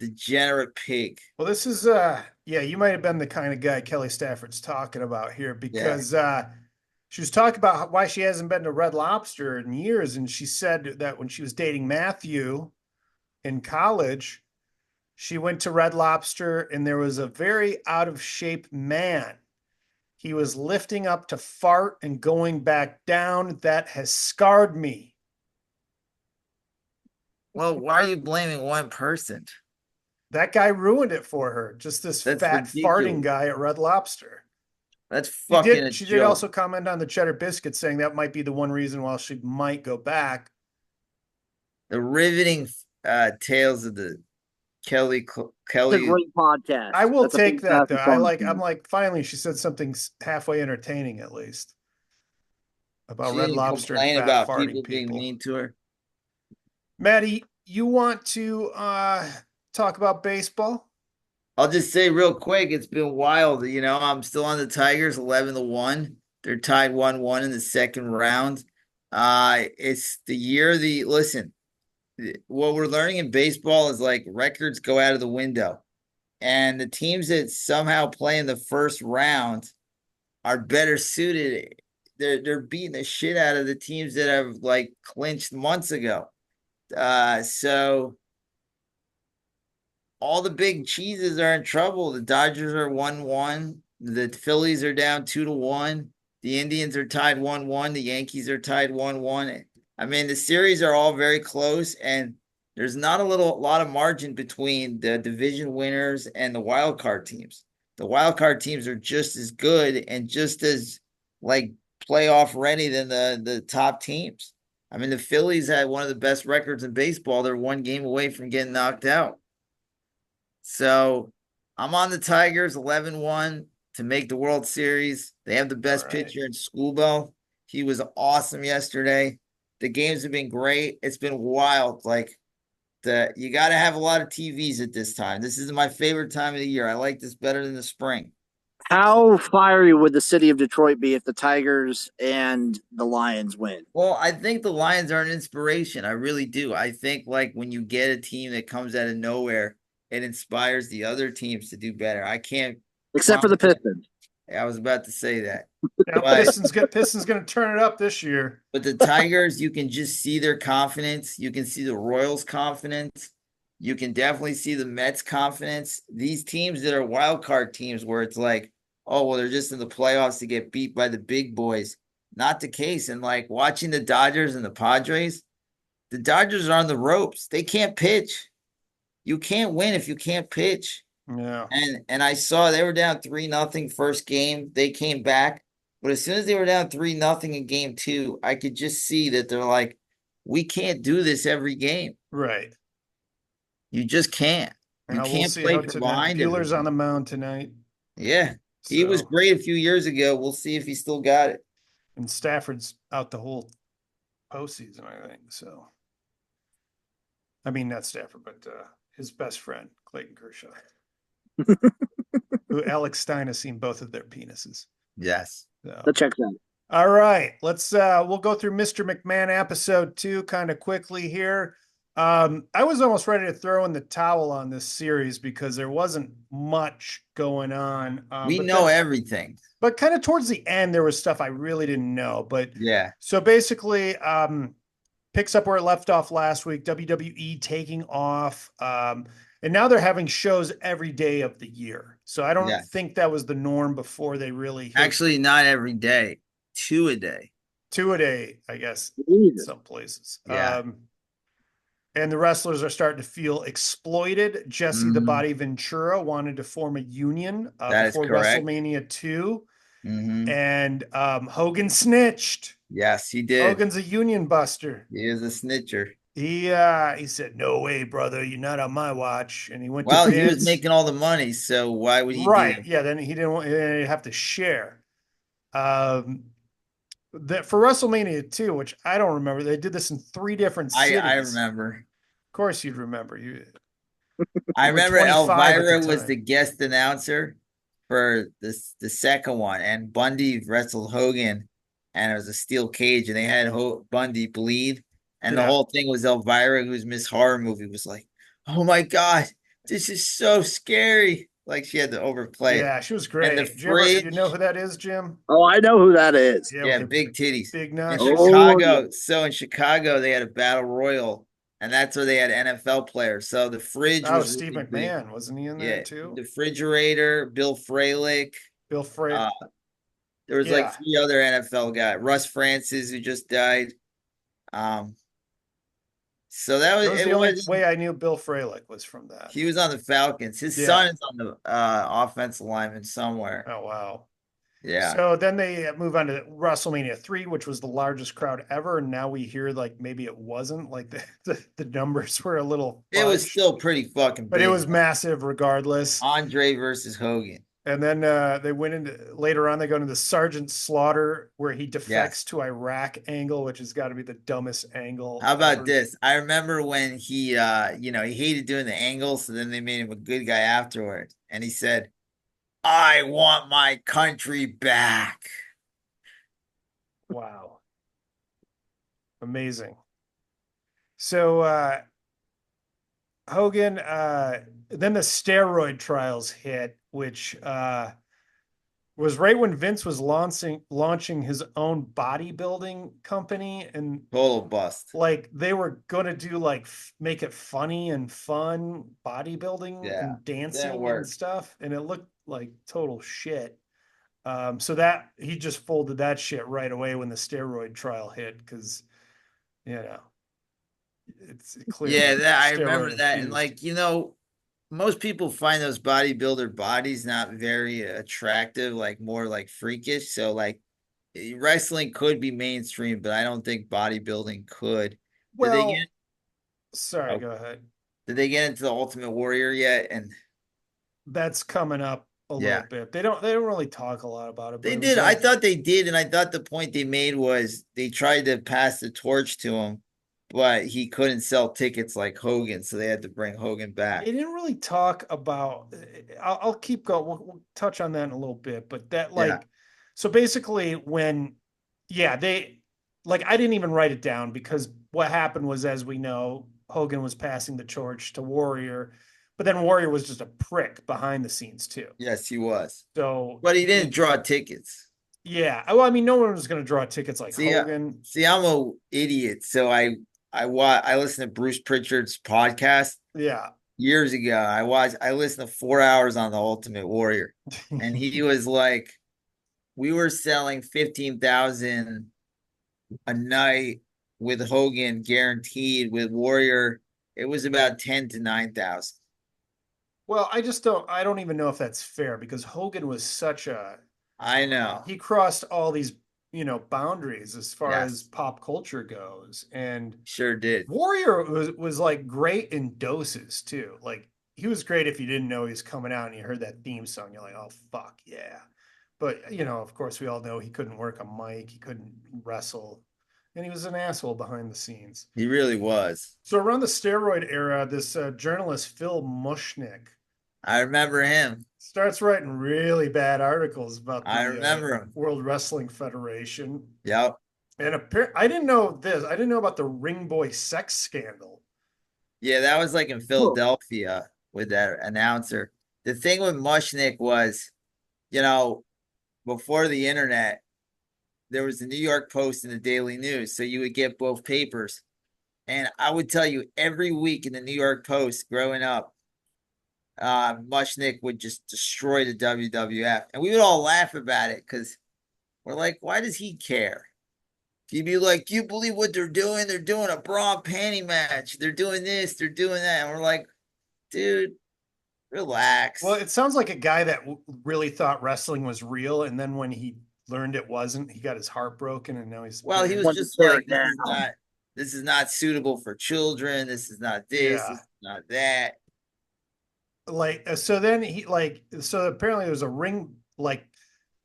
degenerate pig. Well, this is yeah, you might have been the kind of guy Kelly Stafford's talking about here because she was talking about why she hasn't been to Red Lobster in years, and she said that when she was dating Matthew in college, she went to Red Lobster and there was a very out of shape man. He was lifting up to fart and going back down. That has scarred me. Well, why are you blaming one person? That guy ruined it for her. Just this That's fat ridiculous. farting guy at Red Lobster. That's fucking a She joke. did also comment on the cheddar biscuit, saying that might be the one reason why she might go back. The riveting tales of the Kelly. It's a great podcast. I will That's a take that though. fantastic I'm podcast. like, finally, she said something halfway entertaining at least about She Red didn't Lobster and complain fat about farting people being people. mean to her. Maddie, you want to talk about baseball? I'll just say real quick, it's been wild. You know, I'm still on the Tigers 11-1. They're tied 1-1 in the second round. It's the year listen, what we're learning in baseball is like records go out of the window. And the teams that somehow play in the first round are better suited. They're beating the shit out of the teams that have like clinched months ago. So all the big cheeses are in trouble. The Dodgers are 1-1. The Phillies are down 2-1. The Indians are tied 1-1. The Yankees are tied 1-1. I mean, the series are all very close, and there's not a lot of margin between the division winners and the wild card teams. The wild card teams are just as good and just as like playoff ready than the top teams. I mean, the Phillies had one of the best records in baseball. They're one game away from getting knocked out. So I'm on the Tigers 11-1 to make the World Series. They have the best pitcher in Schoolbell. He was awesome yesterday. The games have been great. It's been wild. Like you got to have a lot of TVs at this time. This is my favorite time of the year. I like this better than the spring. How fiery would the city of Detroit be if the Tigers and the Lions win? Well, I think the Lions are an inspiration. I really do. I think like when you get a team that comes out of nowhere, it inspires the other teams to do better. I can't. Except for the Pistons. I was about to say that. Yeah, Pistons going to turn it up this year. But the Tigers, you can just see their confidence. You can see the Royals' confidence. You can definitely see the Mets' confidence. These teams that are wild card teams where it's like, oh, well, they're just in the playoffs to get beat by the big boys. Not the case. And like watching the Dodgers and the Padres, the Dodgers are on the ropes. They can't pitch. You can't win if you can't pitch. Yeah. And I saw they were down 3-0 first game. They came back. But as soon as they were down 3-0 in game 2, I could just see that they're like, we can't do this every game. Right. You just can't. You can't play from behind. Bueller's on the mound tonight. Yeah. He was great a few years ago. We'll see if he still got it. And Stafford's out the whole postseason, I think. So, I mean, not Stafford, but his best friend, Clayton Kershaw. Who Alex Stein has seen both of their penises. Yes. So. That checks out. All right. We'll go through Mr. McMahon episode 2 kind of quickly here. I was almost ready to throw in the towel on this series because there wasn't much going on. We know everything. But kind of towards the end, there was stuff I really didn't know. But yeah. So basically, picks up where it left off last week, WWE taking off. And now they're having shows every day of the year. So I don't think that was the norm before they really Actually, not every day. 2 a day. 2 a day, I guess, in some places. Yeah. And the wrestlers are starting to feel exploited. Jesse the Body Ventura wanted to form a union before WrestleMania 2. Mm-hmm. And Hogan snitched. Yes, he did. Hogan's a union buster. He is a snitcher. He said, "No way, brother, you're not on my watch." And he went. Well, he was making all the money, so why would he? Right? Yeah. Then he didn't have to share. That for WrestleMania 2, which I don't remember, they did this in 3 different cities. I remember. Of course, you'd remember. I remember Elvira was the guest announcer for the second one, and Bundy wrestled Hogan, and it was a steel cage, and they had Bundy bleed. And the whole thing was Elvira, who's Miss Horror Movie, was like, "Oh my God, this is so scary. Like she had to overplay it. Yeah, she was And the great. fridge, You know who that is, Jim? Oh, I know who that is. Yeah, yeah, with big titties. big In nuts. Oh, Chicago, so in Chicago, they had a battle royal, and that's where they had NFL players. So the fridge Oh, was Steve really big. McMahon, wasn't he in there Yeah, too? the refrigerator, Bill Fralick. Bill Frey. Uh, there was like Yeah. 3 other NFL guys. Russ Francis, who just died. Um, so that was That was it. the only Was way I knew Bill Fralick was from that. he was on the Falcons? His Yeah. son is on the offensive lineman somewhere. Oh, wow. Yeah. So then they move on to WrestleMania 3, which was the largest crowd ever. And now we hear like maybe it wasn't, like the numbers were a little It was fudged, still pretty fucking big. but it was massive regardless. Andre versus Hogan. And then they went into later on, they go into the Sergeant Slaughter where he defects to Iraq angle, which has got to be the dumbest angle. How about ever. this? I remember when he he hated doing the angles, so then they made him a good guy afterwards. And he said, I want my country back. Wow. Amazing. So Hogan, then the steroid trials hit, which was right when Vince was launching his own bodybuilding company, and Total bust. like they were gonna do like make it funny and fun bodybuilding and dancing and stuff, and it looked like total shit. So that he just folded that shit right away when the steroid trial hit, because it's clear. Yeah, that I remember steroid that. And infused. like, most people find those bodybuilder bodies not very attractive, like more like freakish. So like wrestling could be mainstream, but I don't think bodybuilding could. Well, sorry, Oh. go ahead. Did they get into the Ultimate Warrior yet? And That's coming up a little bit. They don't really talk a lot about it. But they it was did. I like- thought they did, and I thought the point they made was they tried to pass the torch to him, but he couldn't sell tickets like Hogan, so they had to bring Hogan back. They didn't really talk about. I'll keep going. We'll touch on that in a little bit. But that so basically when, they like I didn't even write it down because what happened was, as we know, Hogan was passing the torch to Warrior, but then Warrior was just a prick behind the scenes too. Yes, he was. So, but he didn't draw tickets. Yeah. Well, I mean, no one was going to draw tickets like Hogan. I'm an idiot. So I listened to Bruce Pritchard's podcast. Yeah. Years ago, I listened to 4 hours on the Ultimate Warrior, and he was like, we were selling 15,000 a night with Hogan guaranteed. With Warrior, it was about 10 to 9,000. Well, I don't even know if that's fair, because Hogan was such a, I know, he crossed all these, boundaries as far as pop culture goes, and sure did. Warrior was like great in doses too. Like he was great if you didn't know he was coming out and you heard that theme song, you're like, oh fuck yeah. But of course we all know he couldn't work a mic, he couldn't wrestle, and he was an asshole behind the scenes. He really was. So around the steroid era, this journalist Phil Mushnick, I remember him, starts writing really bad articles about the I remember him. World Wrestling Federation. Yep. And I didn't know this. I didn't know about the ring boy sex scandal. Yeah, that was like in Philadelphia with that announcer. The thing with Mushnick was, before the internet, there was the New York Post and the Daily News. So you would get both papers. And I would tell you every week in the New York Post growing up, Mushnick would just destroy the WWF. And we would all laugh about it because we're like, why does he care? He'd be like, you believe what they're doing? They're doing a bra and panty match. They're doing this. They're doing that. And we're like, dude, relax. Well, it sounds like a guy that really thought wrestling was real. And then when he learned it wasn't, he got his heart broken. And now he's... Well, he was just like, this is not suitable for children. This is not this. This is not that. Like, so then so apparently there was a ring, like,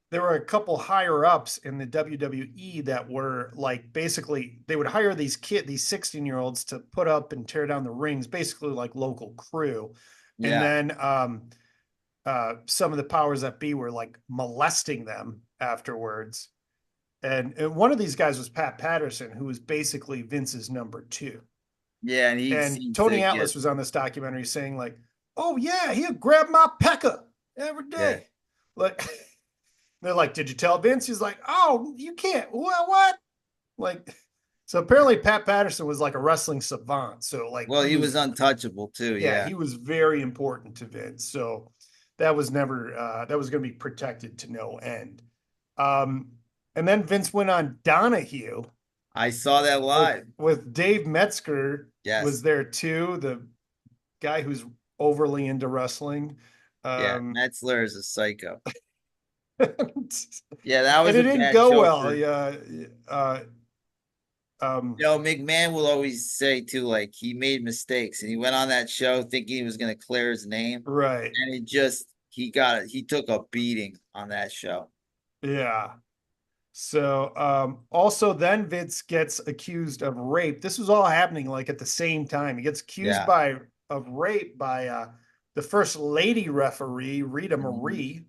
there were a couple higher ups in the WWE that were like, basically they would hire these 16-year-olds to put up and tear down the rings, basically like local crew. And then some of the powers that be were like molesting them afterwards. And one of these guys was Pat Patterson, who was basically Vince's number 2. Yeah. And Tony Atlas was on this documentary saying like, oh yeah, he'll grab my pecker every day. Yeah. Like they're like, did you tell Vince? He's like, oh, you can't. Well, what? Like, so apparently Pat Patterson was like a wrestling savant. So like, Well, he was untouchable too. yeah, he was very important to Vince. So that was never that was going to be protected to no end. And then Vince went on Donahue. I saw that live with Dave Metzger. Yes. Was there too, the guy who's overly into wrestling. Yeah, Metzler is a psycho. Yeah, that was. And it didn't go well. McMahon will always say too, like he made mistakes, and he went on that show thinking he was going to clear his name, right? And he took a beating on that show. Yeah. So also then Vince gets accused of rape. This was all happening like at the same time. He gets accused of rape by the first lady referee, Rita Marie.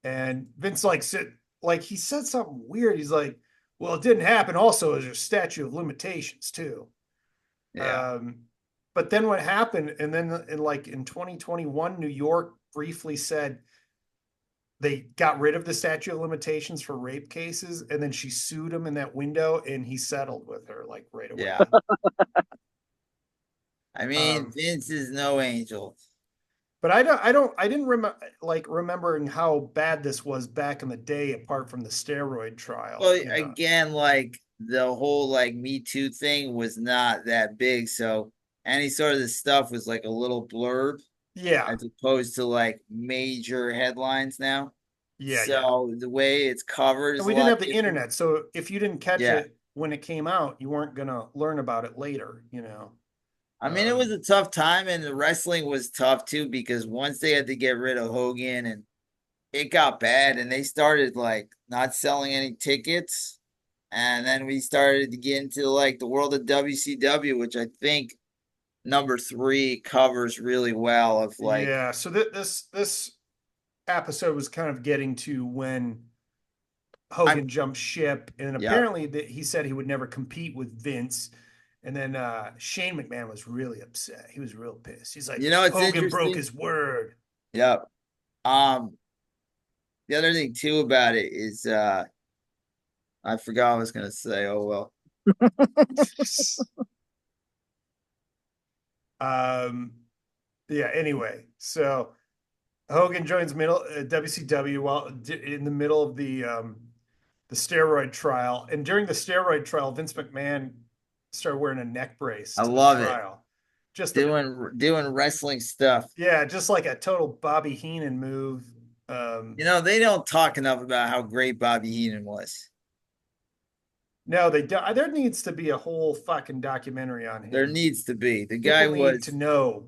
And Vince he said something weird. He's like, well, it didn't happen. Also, there's a statute of limitations too. Yeah. But then what happened? And then in 2021, New York briefly said they got rid of the statute of limitations for rape cases, and then she sued him in that window, and he settled with her like right away. Yeah. I mean, Vince is no angel. But I didn't remembering how bad this was back in the day, apart from the steroid trial. Well, again, like the whole like Me Too thing was not that big, so any sort of the stuff was like a little blurb. Yeah. As opposed to like major headlines now. Yeah. So the way it's covered is we didn't have the internet. So if you didn't catch it when it came out, you weren't gonna learn about it later, I mean, it was a tough time, and the wrestling was tough too, because once they had to get rid of Hogan and it got bad, and they started like not selling any tickets. And then we started to get into like the world of WCW, which I think number 3 covers really well of like. Yeah. So this episode was kind of getting to when Hogan jumped ship, and apparently he said he would never compete with Vince. And then Shane McMahon was really upset. He was real pissed. He's like, Hogan broke his word. Yep. The other thing too about it is I forgot what I was gonna say. Oh well. Yeah, anyway, so Hogan joins WCW while in the middle of the steroid trial. And during the steroid trial, Vince McMahon started wearing a neck brace. I love it. Just doing wrestling stuff. Yeah, just like a total Bobby Heenan move. They don't talk enough about how great Bobby Heenan was. No, they don't. There needs to be a whole fucking documentary on him. There needs to be. The guy was to know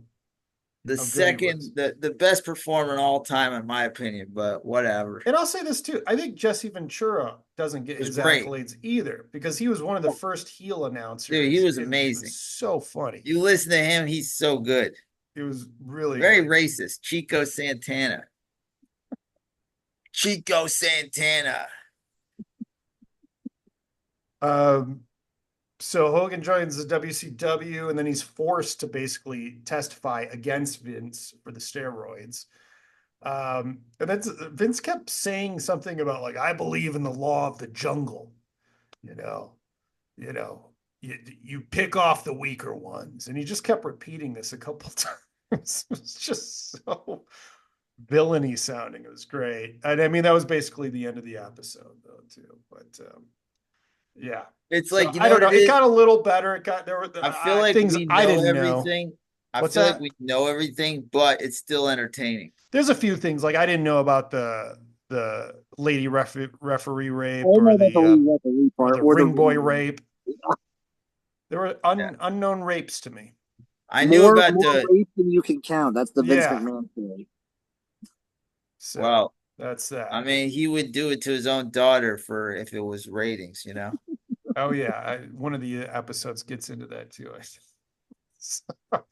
the best performer in all time, in my opinion, but whatever. And I'll say this too. I think Jesse Ventura doesn't get his accolades either, because he was one of the first heel announcers. Dude, he was amazing. He was so funny. You listen to him, he's so good. It was really very racist. Chico Santana. Chico Santana. So Hogan joins the WCW, and then he's forced to basically testify against Vince for the steroids. And then Vince kept saying something about like, I believe in the law of the jungle. You pick off the weaker ones. And he just kept repeating this a couple times. It was just so villainy sounding. It was great. And I mean, that was basically the end of the episode though, too. But yeah. It's like, I don't know. It got a little better. I feel like things we know I didn't everything. know. I feel like we know everything, but it's still entertaining. There's a few things like I didn't know about the lady referee rape or the ring boy rape. There were unknown rapes to me. I knew about more rape than you can count. That's the Vince McMahon theory. So, well, that's that. I mean, he would do it to his own daughter if it was ratings, Oh yeah, one of the episodes gets into that too. All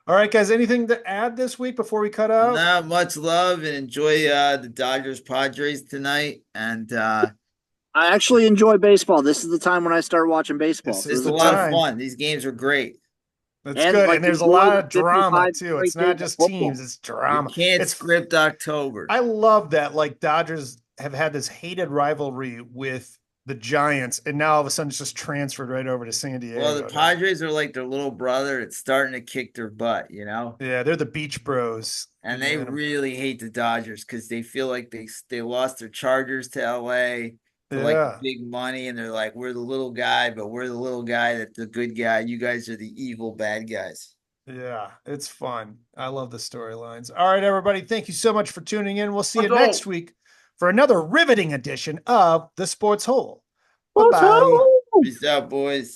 right, guys. Anything to add this week before we cut out? Not much love, and enjoy the Dodgers Padres tonight. And I actually enjoy baseball. This is the time when I start watching baseball. It's a lot of fun. These games are great. That's good. like, And there's a enjoy lot the of drama 55 too. It's straight not days of just football. teams, it's You drama. can't It's script October. I love that like Dodgers have had this hated rivalry with the Giants, and now all of a sudden it's just transferred right over to San Diego. Well, the Padres are like their little brother. It's starting to kick their butt, you know? Yeah, they're the Beach Bros. And they really hate the Dodgers because they feel like they lost their Chargers to LA for like the big money, and they're like, we're the little guy, but we're the little guy that's the good guy. You guys are the evil bad guys. Yeah, it's fun. I love the storylines. All right, everybody. Thank you so much for tuning in. We'll see you next week for another riveting edition of The Sports Hole. Bye-bye. Peace out, boys.